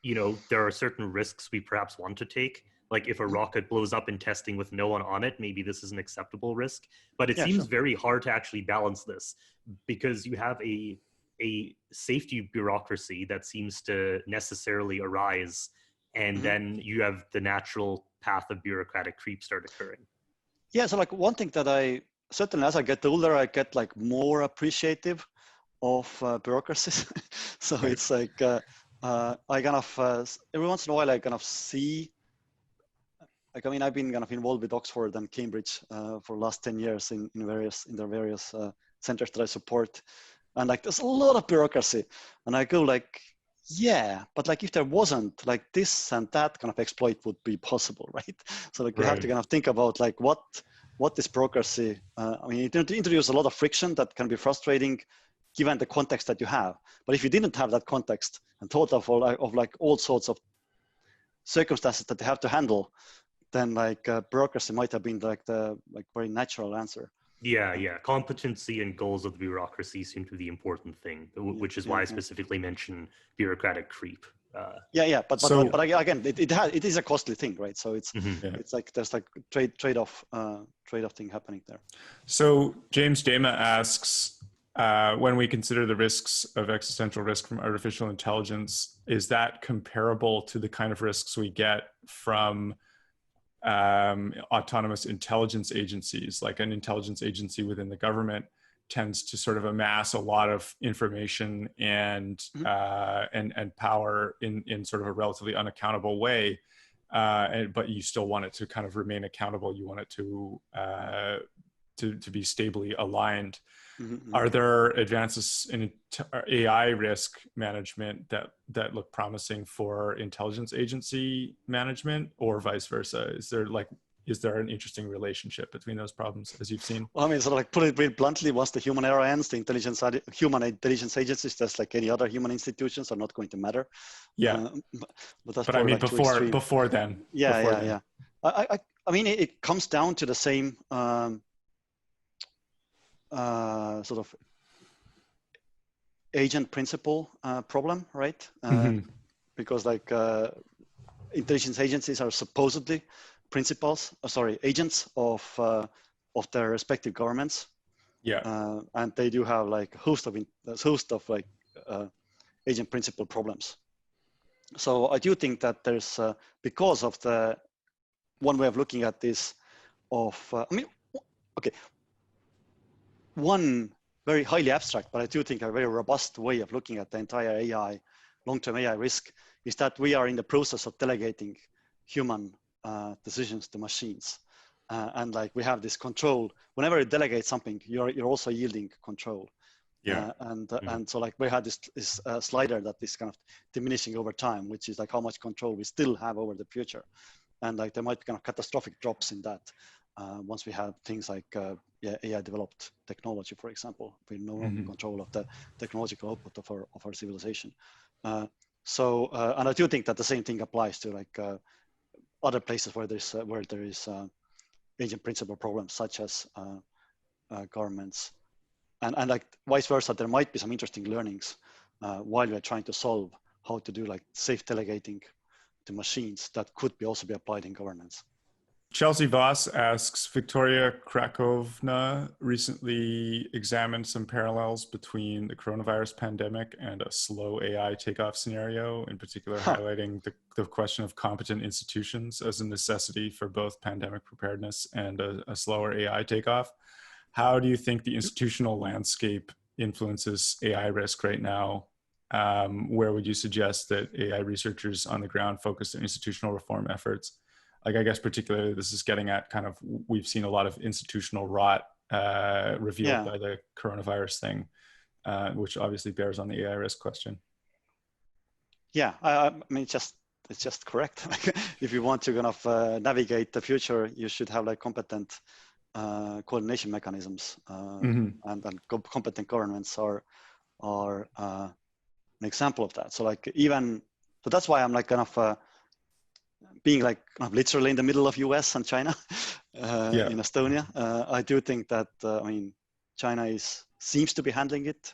there are certain risks we perhaps want to take. Like if a rocket blows up in testing with no one on it, maybe this is an acceptable risk. But it seems very hard to actually balance this, because you have a safety bureaucracy that seems to necessarily arise, and then you have the natural path of bureaucratic creep start occurring. Yeah, so like one thing that I certainly, as I get older, I get like more appreciative of bureaucracies. So it's like I kind of every once in a while I kind of see, like, I mean, I've been kind of involved with Oxford and Cambridge for the last 10 years in their various centers that I support. And like, there's a lot of bureaucracy. And I go like, yeah, but like if there wasn't, like this and that kind of exploit would be possible, right? So like we have to kind of think about like what is bureaucracy. I mean, it introduces a lot of friction that can be frustrating given the context that you have. But if you didn't have that context and thought of like all sorts of circumstances that they have to handle, then like bureaucracy might have been like the very natural answer. Yeah. Competency and goals of the bureaucracy seem to be the important thing, which is why I specifically mention bureaucratic creep. But again, it is a costly thing, right? So it's like there's like trade-off thing happening there. So James Dama asks, when we consider the risks of existential risk from artificial intelligence, is that comparable to the kind of risks we get from autonomous intelligence agencies? Like an intelligence agency within the government tends to sort of amass a lot of information and power in sort of a relatively unaccountable way, but you still want it to kind of remain accountable. You want it to be stably aligned. Are there advances in AI risk management that look promising for intelligence agency management, or vice versa? Is there an interesting relationship between those problems as you've seen? Well, I mean, sort of like put it very bluntly, once the human era ends, the human intelligence agencies, just like any other human institutions, are not going to matter. Yeah. But I mean, like before then. Yeah. I mean, it comes down to the same sort of agent principle problem, right? Because like intelligence agencies are supposedly agents of their respective governments. Yeah. And they do have like a host of like agent principle problems. So I do think that there's because of the one way of looking at this one very highly abstract, but I do think a very robust way of looking at the entire long-term AI risk is that we are in the process of delegating human decisions to machines. And like we have this control. Whenever you delegate something, you're also yielding control. Yeah. And so like we had this slider that is kind of diminishing over time, which is like how much control we still have over the future. And like there might be kind of catastrophic drops in that once we have things like AI developed technology, for example. We no longer control of the technological output of our civilization. And I do think that the same thing applies to like other places where there is agent principle problems, such as governments, and like vice versa. There might be some interesting learnings while we're trying to solve how to do like safe delegating to machines that could also be applied in governance. Chelsea Voss asks, Victoria Krakovna recently examined some parallels between the coronavirus pandemic and a slow AI takeoff scenario, in particular highlighting the question of competent institutions as a necessity for both pandemic preparedness and a slower AI takeoff. How do you think the institutional landscape influences AI risk right now? Where would you suggest that AI researchers on the ground focus their institutional reform efforts? Like, I guess particularly this is getting at kind of, we've seen a lot of institutional rot revealed by the coronavirus thing, which obviously bears on the AI risk question. Yeah, I mean, it's just correct. If you want to kind of navigate the future, you should have like competent coordination mechanisms and competent governments are an example of that. So like so that's why I'm like kind of being like kind of literally in the middle of US and China in Estonia. I do think that, I mean, China seems to be handling it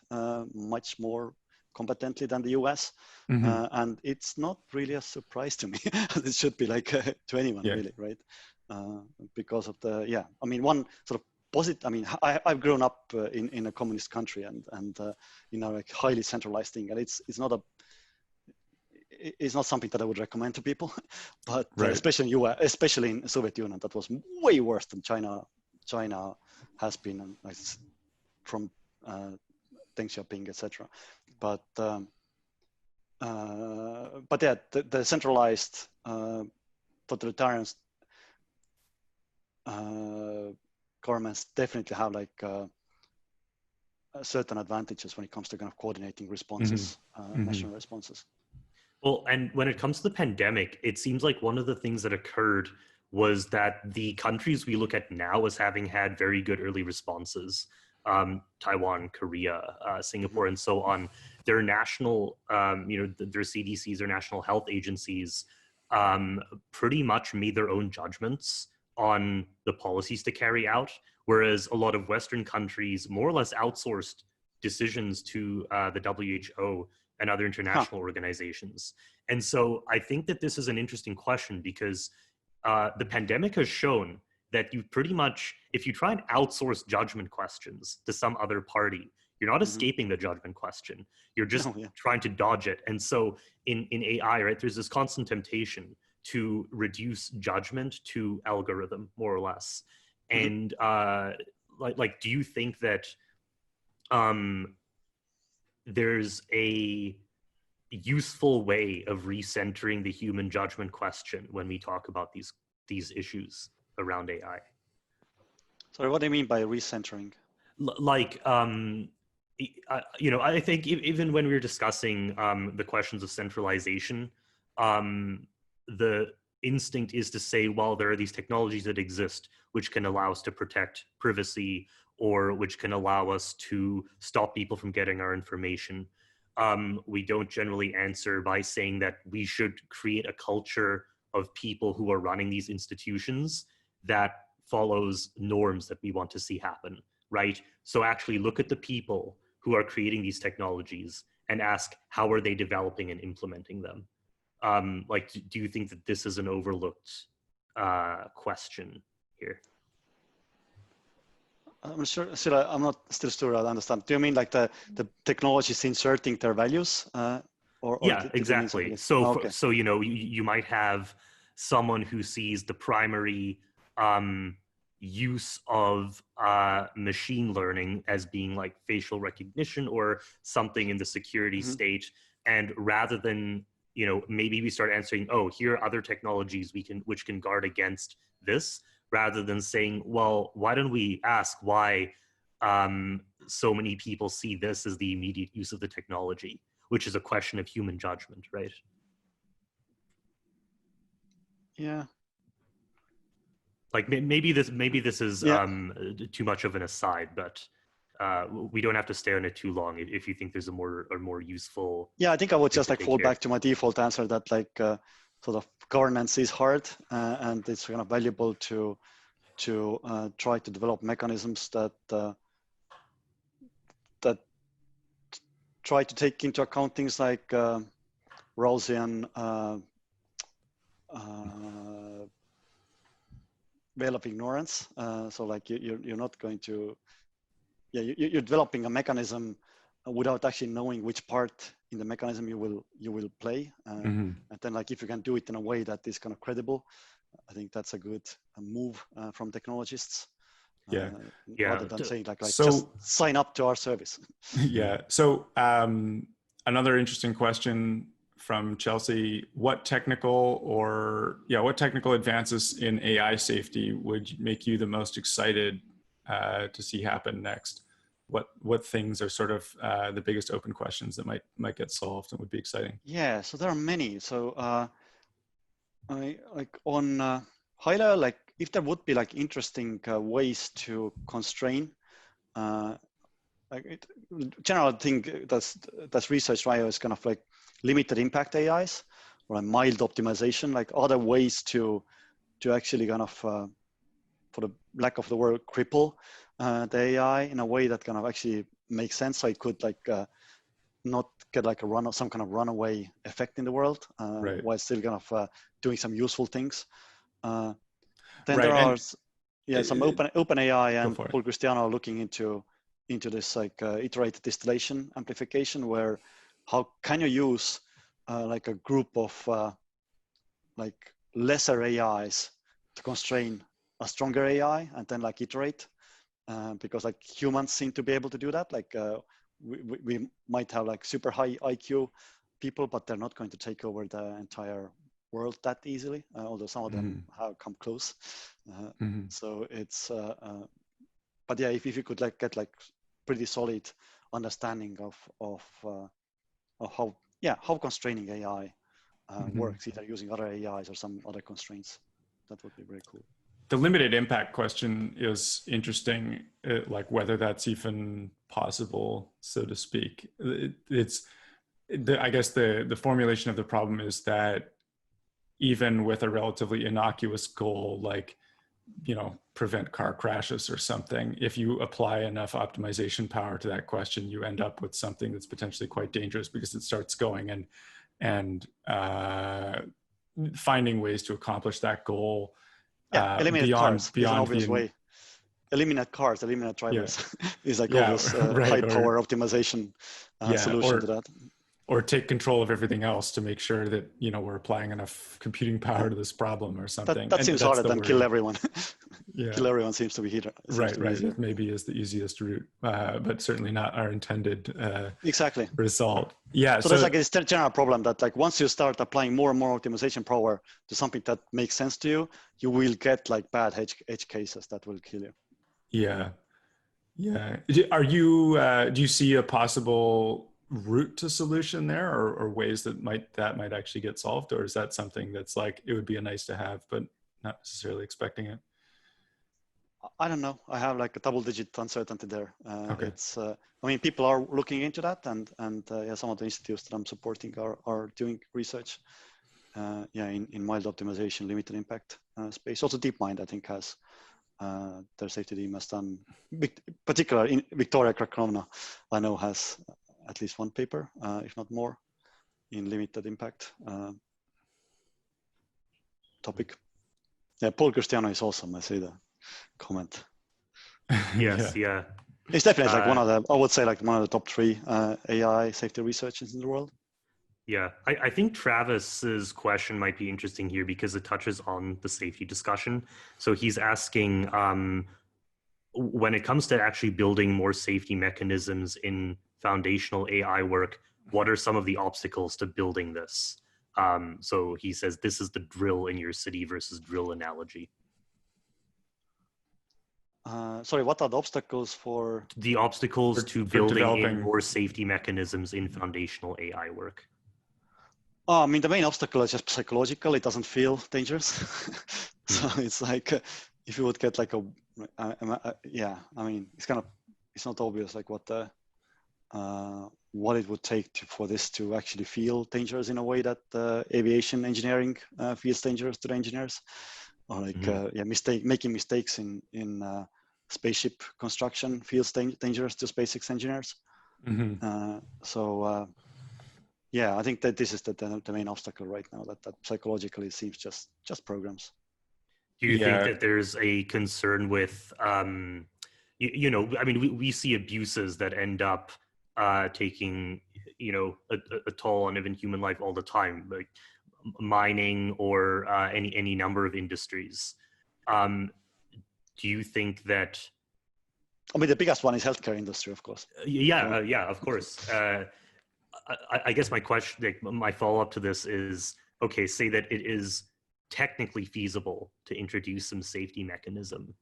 much more competently than the US. And it's not really a surprise to me. It should be like to anyone really, right? Because of the, I mean, one sort of positive, I mean, I've grown up in a communist country and you know, like highly centralized thing. And it's not something that I would recommend to people, but especially in US, especially in Soviet Union, that was way worse than China. China has been from Deng Xiaoping, etc. But yeah, the centralized totalitarian governments definitely have like certain advantages when it comes to kind of coordinating responses, national responses. Well, and when it comes to the pandemic, it seems like one of the things that occurred was that the countries we look at now as having had very good early responses, Taiwan, Korea, Singapore, and so on, their national, you know, their CDCs, their national health agencies, pretty much made their own judgments on the policies to carry out, whereas a lot of Western countries more or less outsourced decisions to the WHO and other international organizations. And so I think that this is an interesting question because the pandemic has shown that you pretty much, if you try and outsource judgment questions to some other party, you're not escaping the judgment question. You're just trying to dodge it. And so in AI, right, there's this constant temptation to reduce judgment to algorithm, more or less. And like, do you think that there's a useful way of recentering the human judgment question when we talk about these issues around AI? Sorry, what do you mean by recentering? Like, you know, I think even when we were discussing the questions of centralization, the instinct is to say, well, there are these technologies that exist which can allow us to protect privacy or which can allow us to stop people from getting our information. We don't generally answer by saying that we should create a culture of people who are running these institutions that follows norms that we want to see happen, right? So actually look at the people who are creating these technologies and ask, how are they developing and implementing them? Like, do you think that this is an overlooked question here? I'm still sure I understand. Do you mean like the technologies inserting their values? Or yeah, exactly. So, so you know, you might have someone who sees the primary use of machine learning as being like facial recognition or something in the security state, and rather than, you know, maybe we start answering, oh, here are other technologies which can guard against this, rather than saying, well, why don't we ask why so many people see this as the immediate use of the technology, which is a question of human judgment, right? Yeah. Like maybe this is too much of an aside, but we don't have to stay on it too long if you think there's a more useful. Yeah, I think I would just like fall back to my default answer that like sort of governance is hard and it's kind of valuable to try to develop mechanisms that that try to take into account things like Rawlsian veil of ignorance. So like you're not going to, you're developing a mechanism without actually knowing which part in the mechanism you will play. And then like if you can do it in a way that is kind of credible, I think that's a good move from technologists. Rather than saying like so, just sign up to our service. Yeah. So another interesting question from Chelsea: what technical advances in AI safety would make you the most excited to see happen next? What things are sort of the biggest open questions that might get solved and would be exciting? Yeah. So there are many. So I like on high level, like if there would be like interesting ways to constrain general thing that's researched right is kind of like limited impact AIs or a mild optimization, like other ways to actually kind of, for the lack of the word, cripple the AI in a way that kind of actually makes sense. So it could like not get like some kind of runaway effect in the world, right. while still kind of doing some useful things. Then right. there are some open AI and Paul Cristiano are looking into this like iterated distillation amplification, where how can you use like a group of like lesser AIs to constrain a stronger AI and then like iterate, because like humans seem to be able to do that. Like we might have like super high IQ people, but they're not going to take over the entire world that easily, although some of them have come close. So it's, but yeah, if you could like get like pretty solid understanding of how constraining AI works, either using other AIs or some other constraints, that would be very cool. The limited impact question is interesting, like whether that's even possible, so to speak. I guess the formulation of the problem is that even with a relatively innocuous goal, like, prevent car crashes or something, if you apply enough optimization power to that question, you end up with something that's potentially quite dangerous, because it starts going and finding ways to accomplish that goal. Eliminate cars is an obvious way. Eliminate cars, eliminate drivers is like obvious high power optimization solution to that. Or take control of everything else to make sure that we're applying enough computing power to this problem or something. That seems harder than kill everyone. Kill everyone seems to be here. Right. It maybe is the easiest route, but certainly not our intended result. Yeah. So there's like this general problem that like once you start applying more and more optimization power to something that makes sense to you, you will get like bad edge cases that will kill you. Yeah. Are you? Do you see a possible route to solution there, or ways that might actually get solved, or is that something that's like it would be a nice to have, but not necessarily expecting it? I don't know. I have like a double-digit uncertainty there. It's. I mean, people are looking into that, and some of the institutes that I'm supporting are doing research. In mild optimization, limited impact space. Also, DeepMind I think has their safety team has done, particularly in Victoria Krakovna, I know has at least one paper, if not more, in limited impact topic. Yeah, Paul Cristiano is awesome. I see the comment. Yes, yeah. It's definitely like one of the, I would say like one of the top 3 AI safety researchers in the world. Yeah, I think Travis's question might be interesting here because it touches on the safety discussion. So he's asking, when it comes to actually building more safety mechanisms in foundational AI work, what are some of the obstacles to building this? So he says, this is the drill in your city versus drill analogy. Sorry, what are the obstacles for? The obstacles to building in more safety mechanisms in foundational AI work. Oh, I mean, the main obstacle is just psychological. It doesn't feel dangerous. So it's like, if you would get like I mean, it's not obvious like what it would take for this to actually feel dangerous in a way that aviation engineering feels dangerous to the engineers, or like making mistakes in spaceship construction feels dangerous to SpaceX engineers. I think that this is the main obstacle right now, that psychologically seems just programs. Do you think that there's a concern with, I mean, we see abuses that end up taking, a toll on even human life all the time, like mining or any number of industries. Do you think that? I mean, the biggest one is healthcare industry, of course. Of course. I guess my question, like, my follow-up to this is, okay, say that it is technically feasible to introduce some safety mechanism.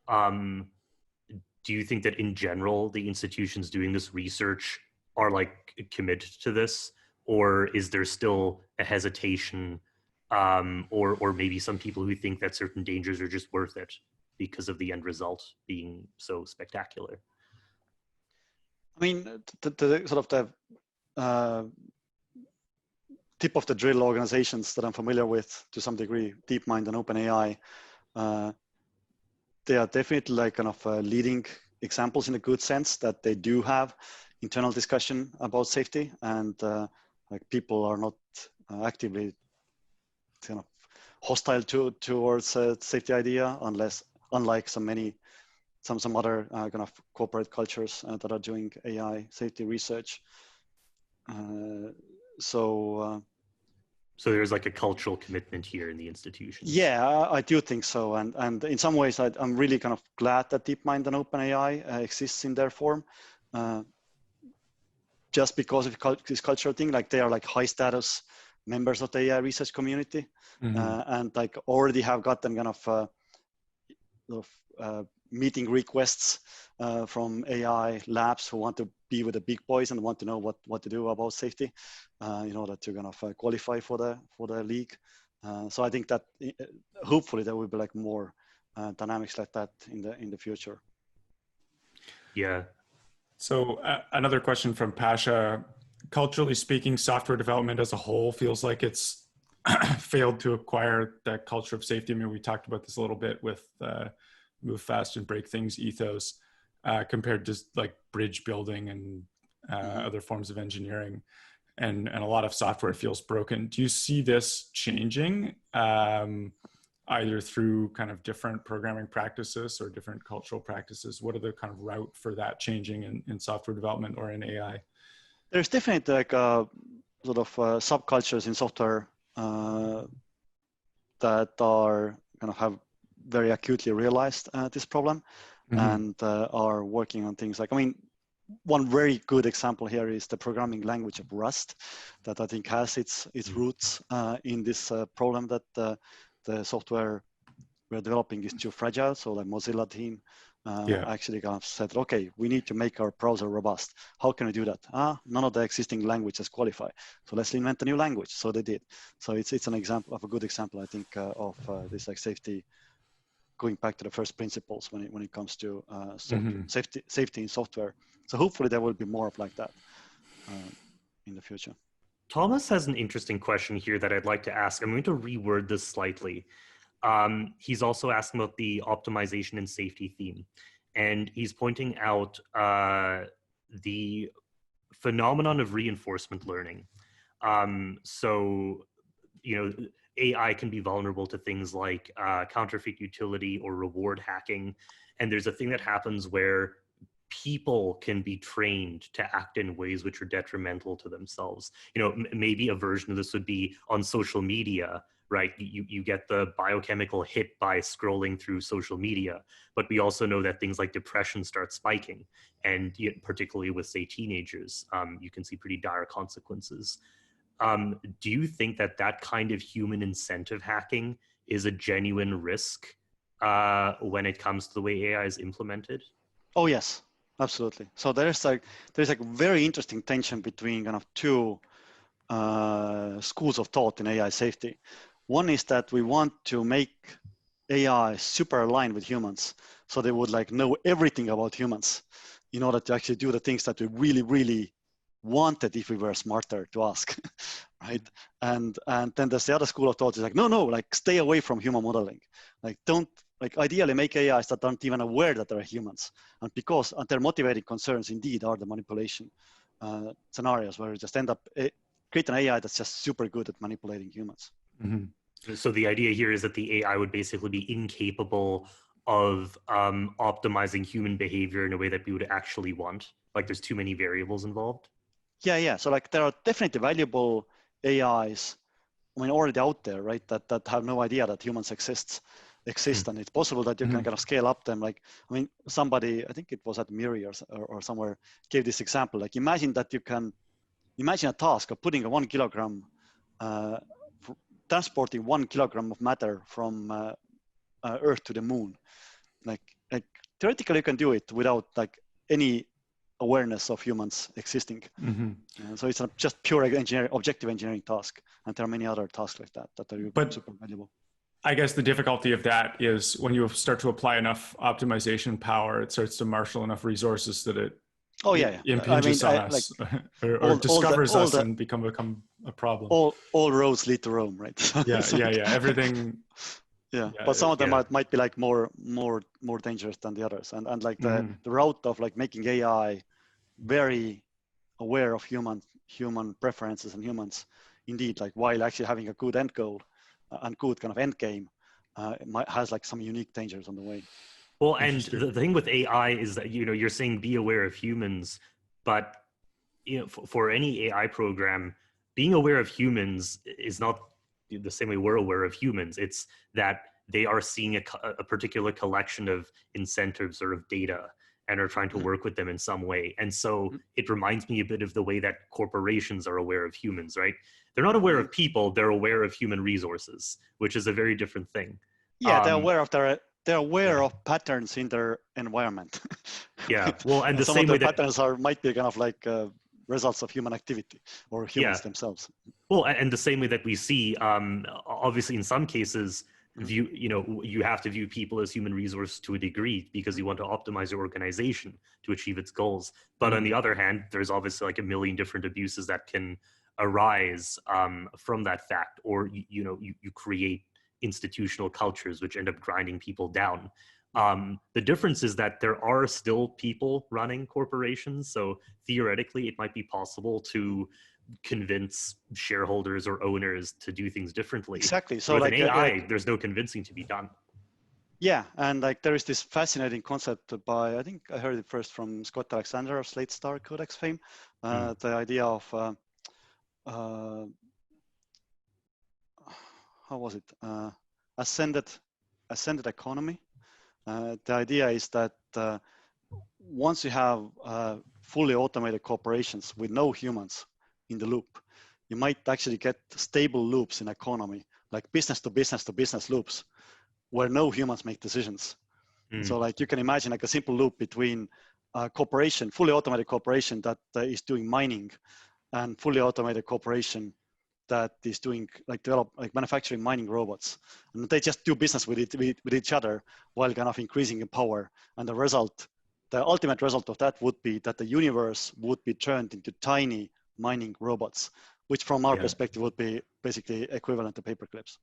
Do you think that in general, the institutions doing this research are like committed to this, or is there still a hesitation, or maybe some people who think that certain dangers are just worth it because of the end result being so spectacular? I mean, the sort of the tip of the drill organizations that I'm familiar with to some degree, DeepMind and OpenAI, they are definitely like kind of leading examples in a good sense that they do have internal discussion about safety, and like people are not actively kind of hostile towards safety idea, unlike some other kind of corporate cultures that are doing AI safety research. So there's like a cultural commitment here in the institutions. Yeah, I do think so. And in some ways, I'm really kind of glad that DeepMind and OpenAI exists in their form, just because of this cultural thing. Like they are like high status members of the AI research community, and like already have gotten kind of meeting requests from AI labs who want to be with the big boys and want to know what to do about safety in order to kind of qualify for the league. So I think that hopefully there will be like more dynamics like that in the future. Yeah. So another question from Pasha. Culturally speaking, software development as a whole feels like it's failed to acquire that culture of safety. I mean, we talked about this a little bit with move fast and break things ethos compared to like bridge building and other forms of engineering. And a lot of software feels broken. Do you see this changing either through kind of different programming practices or different cultural practices? What are the kind of route for that changing in software development or in AI? There's definitely like sort of subcultures in software that are kind of have very acutely realized this problem and are working on things like, I mean, one very good example here is the programming language of Rust that I think has its roots in this problem that the software we're developing is too fragile. So the Mozilla team actually kind of said, okay, we need to make our browser robust. How can we do that? None of the existing languages qualify. So let's invent a new language. So they did. So it's an example of a good example, I think, of this like safety, going back to the first principles when it comes to safety in software. So hopefully there will be more of like that in the future. Thomas has an interesting question here that I'd like to ask. I'm going to reword this slightly. He's also asking about the optimization and safety theme. And he's pointing out the phenomenon of reinforcement learning. So, you know, AI can be vulnerable to things like counterfeit utility or reward hacking. And there's a thing that happens where people can be trained to act in ways which are detrimental to themselves. You know, maybe a version of this would be on social media, right? You get the biochemical hit by scrolling through social media, but we also know that things like depression start spiking. And particularly with, say, teenagers, you can see pretty dire consequences. Do you think that that kind of human incentive hacking is a genuine risk when it comes to the way AI is implemented? Oh, yes, absolutely. So there's like very interesting tension between kind of two schools of thought in AI safety. One is that we want to make AI super aligned with humans, so they would like know everything about humans in order to actually do the things that we really, really wanted if we were smarter to ask, right? And then there's the other school of thought is like, no, like stay away from human modeling. Like don't, like ideally make AIs that aren't even aware that they're humans. And because their motivating concerns indeed are the manipulation scenarios where we just end up create an AI that's just super good at manipulating humans. So the idea here is that the AI would basically be incapable of optimizing human behavior in a way that we would actually want. Like there's too many variables involved. Yeah. So like there are definitely valuable AIs, I mean, already out there, right? That have no idea that humans exist, and it's possible that you can kind of scale up them. Like, I mean, somebody, I think it was at Miri or somewhere, gave this example. Like, imagine a task of putting a 1 kilogram, transporting 1 kilogram of matter from Earth to the moon. Like theoretically, you can do it without like any awareness of humans existing. So it's not just pure objective engineering task. And there are many other tasks like that are super valuable. I guess the difficulty of that is when you start to apply enough optimization power, it starts to marshal enough resources that it Oh yeah, impinges on us, or discovers us and become a problem. All roads lead to Rome, right? Yeah. Everything. Yeah, but some of them might be like more dangerous than the others, and like the route of like making AI very aware of human preferences and humans, indeed, like while actually having a good end goal and good kind of end game, has like some unique dangers on the way. Well, and the thing with AI is that, you're saying be aware of humans, but for any AI program, being aware of humans is not the same way we're aware of humans. It's that they are seeing a particular collection of incentives or of data and are trying to work with them in some way. And so it reminds me a bit of the way that corporations are aware of humans, right? They're not aware of people, they're aware of human resources, which is a very different thing. Yeah, they're aware of patterns in their environment. Yeah, well, and the some same of the way that patterns might be kind of like results of human activity or humans themselves. Well, and the same way that we see, obviously, in some cases, you have to view people as human resource to a degree because you want to optimize your organization to achieve its goals. But on the other hand, there's obviously like a million different abuses that can arise from that fact, or you create institutional cultures which end up grinding people down. The difference is that there are still people running corporations, so theoretically it might be possible to convince shareholders or owners to do things differently. Exactly. So with like an AI, there's no convincing to be done. Yeah, and like there is this fascinating concept by, I think I heard it first from Scott Alexander of Slate Star Codex fame, the idea of how was it? Ascended economy. The idea is that once you have fully automated corporations with no humans in the loop, you might actually get stable loops in economy, like business to business loops, where no humans make decisions. So like you can imagine like a simple loop between a corporation, fully automated corporation that is doing mining, and fully automated corporation that is doing manufacturing mining robots, and they just do business with each other while kind of increasing in power. And the ultimate result of that would be that the universe would be turned into tiny mining robots, which from our perspective would be basically equivalent to paperclips.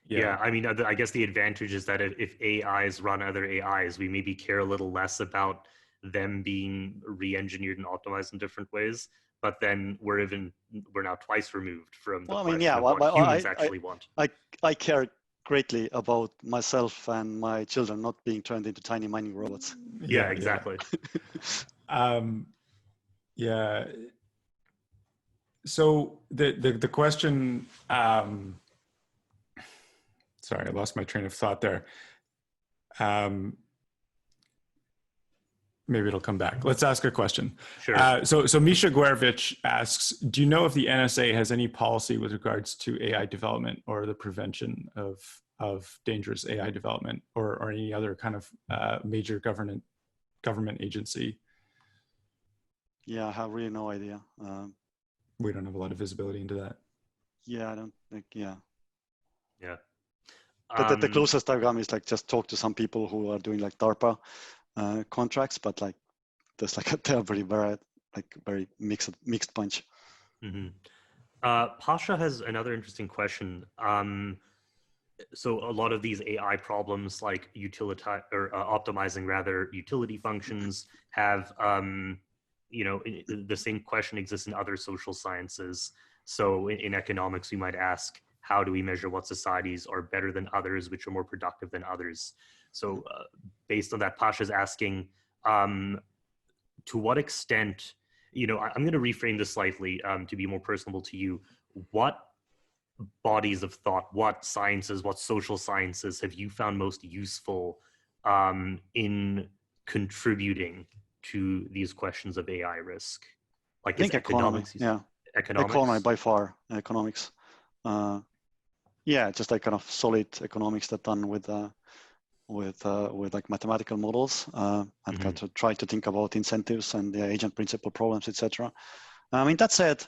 Yeah, I mean, I guess the advantage is that if AIs run other AIs, we maybe care a little less about them being re-engineered and optimized in different ways. But then we're now twice removed from the question of what humans actually want. I care greatly about myself and my children not being turned into tiny mining robots. Yeah, exactly. Yeah. So the question. Sorry, I lost my train of thought there. Maybe it'll come back. Let's ask a question. Sure. So Misha Guervich asks, do you know if the NSA has any policy with regards to AI development or the prevention of dangerous AI development, or any other kind of major government agency? Yeah, I have really no idea. We don't have a lot of visibility into that. Yeah, I don't think, yeah. Yeah. The closest I've come is like just talk to some people who are doing like DARPA contracts, but like there's like they're very mixed bunch. Pasha has another interesting question. So a lot of these AI problems, like optimizing rather utility functions, have the same question exists in other social sciences. So in economics, we might ask, how do we measure what societies are better than others, which are more productive than others? So based on that, Pasha's asking, to what extent, I'm going to reframe this slightly to be more personable to you. What bodies of thought, what sciences, what social sciences have you found most useful in contributing to these questions of AI risk? Like, I think economics. Yeah, economy by far. Economics. Yeah, just like kind of solid economics that done with like mathematical models and kind of try to think about incentives and the agent principle problems, etc. I mean, that said,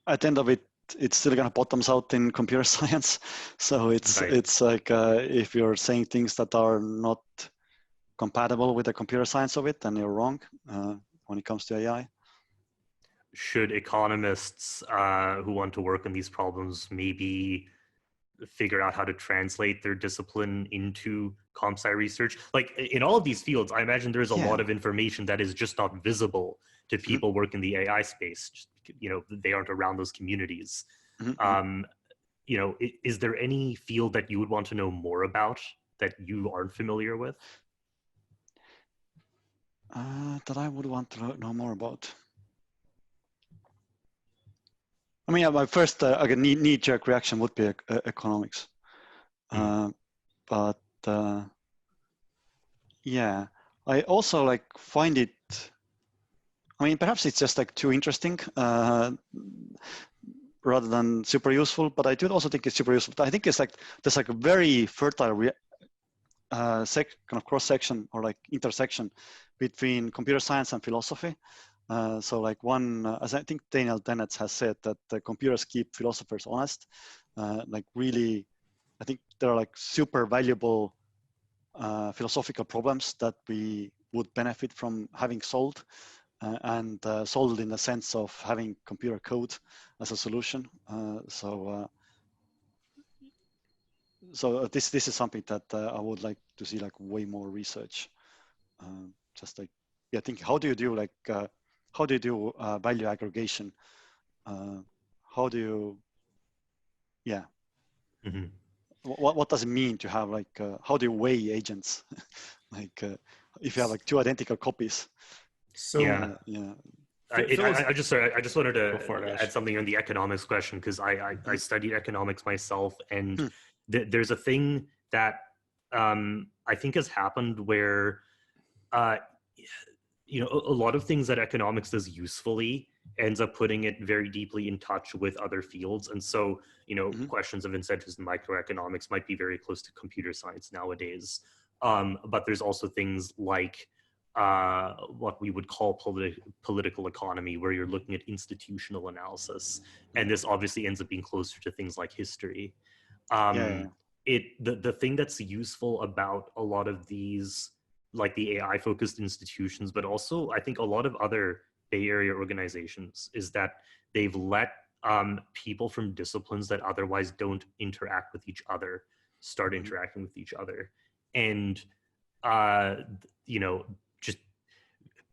at the end of it, it's still gonna bottoms out in computer science. So it's like if you're saying things that are not compatible with the computer science of it, then you're wrong when it comes to AI. Should economists who want to work on these problems maybe figure out how to translate their discipline into comp sci research? Like in all of these fields, I imagine there's a lot of information that is just not visible to people working in the AI space. Just, they aren't around those communities. Is there any field that you would want to know more about that you aren't familiar with? That I would want to know more about. I mean, my first knee-jerk reaction would be economics, but yeah, I also find it. I mean, perhaps it's just too interesting rather than super useful. But I do also think it's super useful. I think it's there's a very fertile kind of cross section or intersection between computer science and philosophy. So as I think Daniel Dennett has said, that the computers keep philosophers honest. Really, I think there are super valuable philosophical problems that we would benefit from having solved, and solved in the sense of having computer code as a solution. So this is something that I would like to see way more research. Think how do you do value aggregation? How do you, what does it mean to have how do you weigh agents? If you have two identical copies. So I just wanted to add something on the economics question, because I studied economics myself, and there's a thing that I think has happened where a lot of things that economics does usefully ends up putting it very deeply in touch with other fields. And so, questions of incentives in microeconomics might be very close to computer science nowadays. But there's also things like what we would call political economy, where you're looking at institutional analysis. And this obviously ends up being closer to things like history. The thing that's useful about a lot of these, like the AI focused institutions, but also I think a lot of other Bay Area organizations, is that they've let people from disciplines that otherwise don't interact with each other start interacting with each other. And just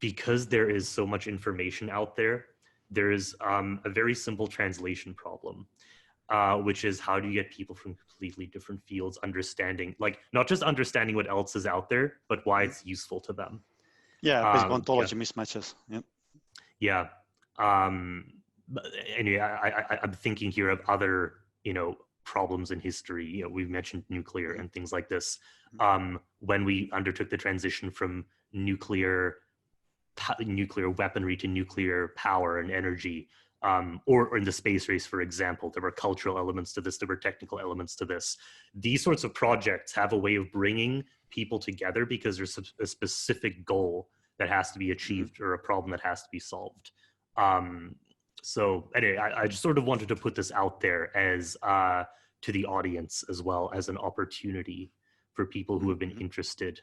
because there is so much information out there, there's a very simple translation problem, which is how do you get people from completely different fields understanding, not just understanding what else is out there, but why it's useful to them. Basic ontology mismatches. But anyway, I'm thinking here of other, problems in history. We've mentioned nuclear and things like this. When we undertook the transition from nuclear weaponry to nuclear power and energy, or in the space race, for example, there were cultural elements to this, there were technical elements to this. These sorts of projects have a way of bringing people together because there's a specific goal that has to be achieved or a problem that has to be solved. So anyway, I just sort of wanted to put this out there as to the audience, as well as an opportunity for people who have been interested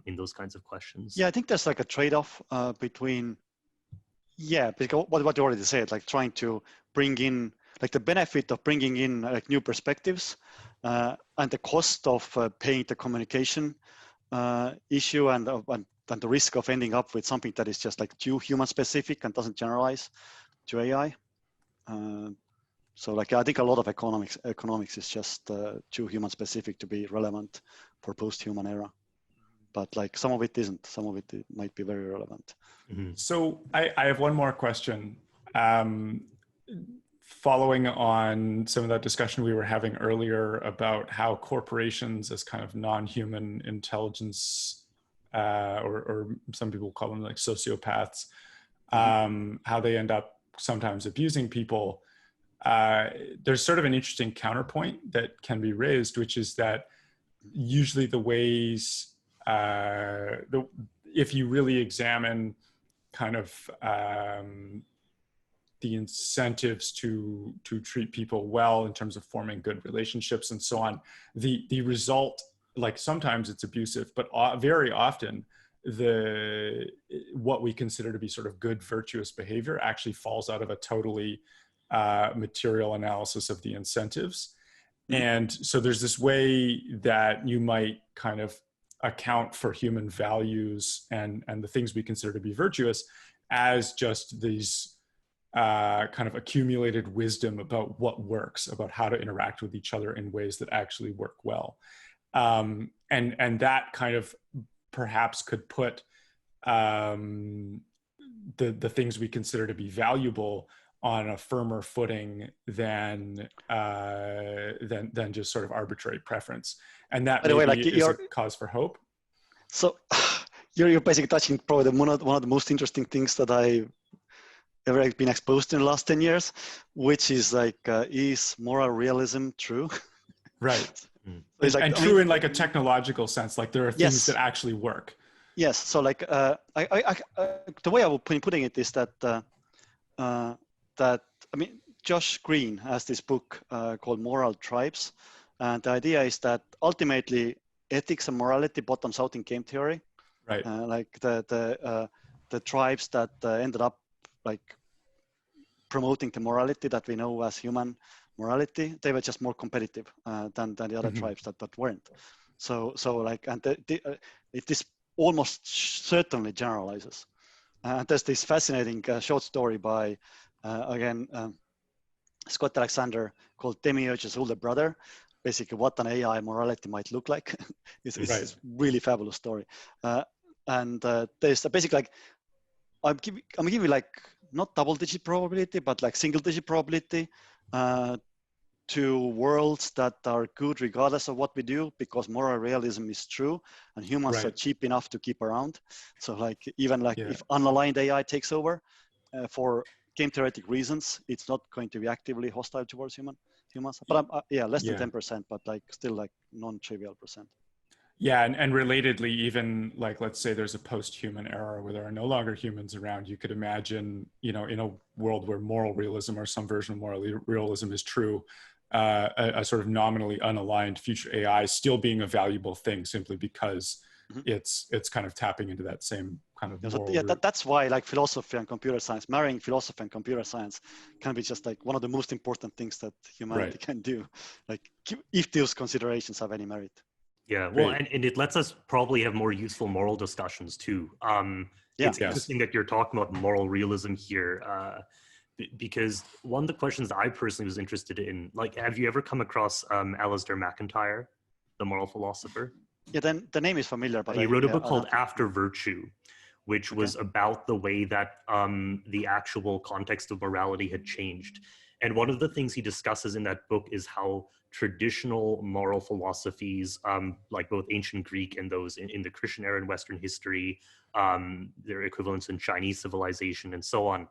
in those kinds of questions. I think there's a trade-off between, because what you already said, trying to bring in, the benefit of bringing in new perspectives and the cost of paying the communication issue and the risk of ending up with something that is just too human specific and doesn't generalize to AI. So I think a lot of economics is just too human specific to be relevant for post-human era. But some of it isn't. Some of it might be very relevant. So I have one more question. Following on some of that discussion we were having earlier about how corporations as kind of non-human intelligence, or some people call them sociopaths, how they end up sometimes abusing people. There's sort of an interesting counterpoint that can be raised, which is that usually the ways, if you really examine kind of the incentives to treat people well in terms of forming good relationships and so on, the result like sometimes it's abusive, but very often what we consider to be sort of good virtuous behavior actually falls out of a totally material analysis of the incentives. And so there's this way that you might kind of account for human values and the things we consider to be virtuous as just these kind of accumulated wisdom about what works, about how to interact with each other in ways that actually work well. And that kind of perhaps could put the things we consider to be valuable on a firmer footing than just sort of arbitrary preference, and that maybe is a cause for hope. So, you're basically touching probably one of the most interesting things that I've ever been exposed to in the last 10 years, which is like, is moral realism true? Right. It's like, and true in like a technological sense, like there are things that actually work. Yes. So like, the way I would putting it is that, I mean, Josh Green has this book called Moral Tribes. And the idea is that ultimately ethics and morality bottoms out in game theory. Right. Like the tribes that ended up like promoting the morality that we know as human morality, they were just more competitive than the other tribes that weren't. So like, and it is almost certainly generalizes. There's this fascinating short story by Scott Alexander called Demiurge's older brother. Basically, what an AI morality might look like. It's a really fabulous story. And there's basically like, I'm giving you like not double-digit probability, but like single-digit probability to worlds that are good regardless of what we do, because moral realism is true and humans are cheap enough to keep around. So like, even like if unaligned AI takes over for game theoretic reasons, it's not going to be actively hostile towards humans. But less than 10%, but like still like non-trivial percent. Yeah, and relatedly, even like, let's say there's a post-human era where there are no longer humans around, you could imagine, in a world where moral realism or some version of moral realism is true, a sort of nominally unaligned future AI still being a valuable thing simply because it's kind of tapping into that same kind of moral that's why like philosophy and computer science, marrying philosophy and computer science can be just like one of the most important things that humanity can do, like if those considerations have any merit. Yeah, well, and it lets us probably have more useful moral discussions too. It's interesting that you're talking about moral realism here, because one of the questions I personally was interested in, like, have you ever come across Alasdair MacIntyre, the moral philosopher? Yeah, then the name is familiar, but he wrote a book called After Virtue, which was about the way that the actual context of morality had changed. And one of the things he discusses in that book is how traditional moral philosophies, like both ancient Greek and those in the Christian era in Western history, their equivalents in Chinese civilization and so on,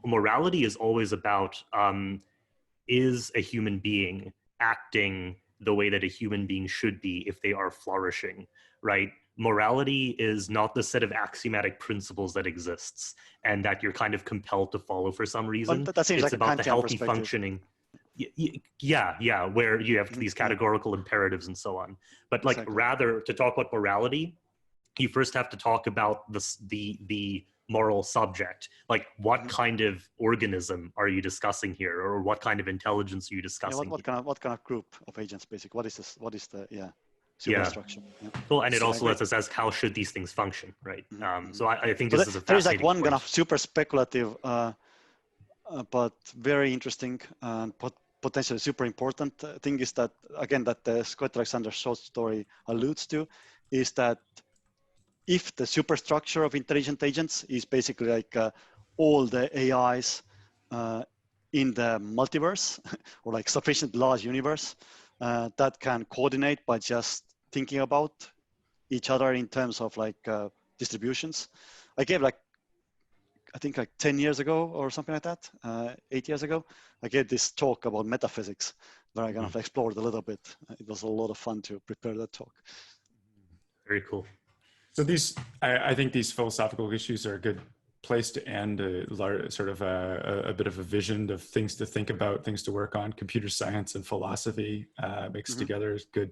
morality is always about, is a human being acting the way that a human being should be if they are flourishing, right? Morality is not the set of axiomatic principles that exists and that you're kind of compelled to follow for some reason. That seems it's like about the healthy functioning. Yeah, where you have these categorical imperatives and so on. But like, rather, to talk about morality, you first have to talk about the moral subject. Like, what kind of organism are you discussing here, or what kind of intelligence are you discussing? What kind of group of agents, basically? What is this? What is the superstructure? Well, and it also lets us ask, how should these things function, right? So I think this is a fascinating there's like one point. kind of super speculative, but very interesting and potentially super important thing is that, again, that the Scott Alexander short story alludes to, is that if the superstructure of intelligent agents is basically like all the AIs in the multiverse or like sufficient large universe that can coordinate by just thinking about each other in terms of like distributions. I gave like, I think like 10 years ago or something like that, 8 years ago, I gave this talk about metaphysics where I kind of explored a little bit. It was a lot of fun to prepare that talk. Very cool. So I think these philosophical issues are a good place to end, sort of a bit of a vision of things to think about, things to work on. Computer science and philosophy mixed together is good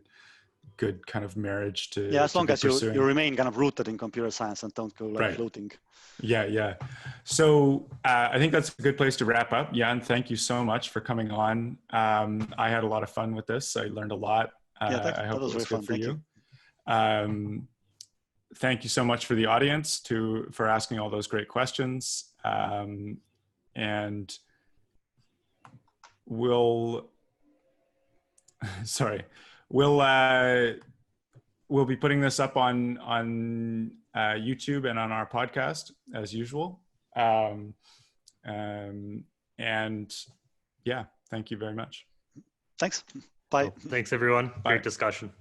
good kind of marriage to as long as you remain kind of rooted in computer science and don't go like floating. Yeah. So I think that's a good place to wrap up. Jaan, thank you so much for coming on. I had a lot of fun with this. I learned a lot. I hope it was good for you. Thank you so much for the audience for asking all those great questions. And we'll be putting this up on YouTube and on our podcast as usual. And yeah, thank you very much. Thanks. Bye. Well, thanks everyone. Bye. Great discussion.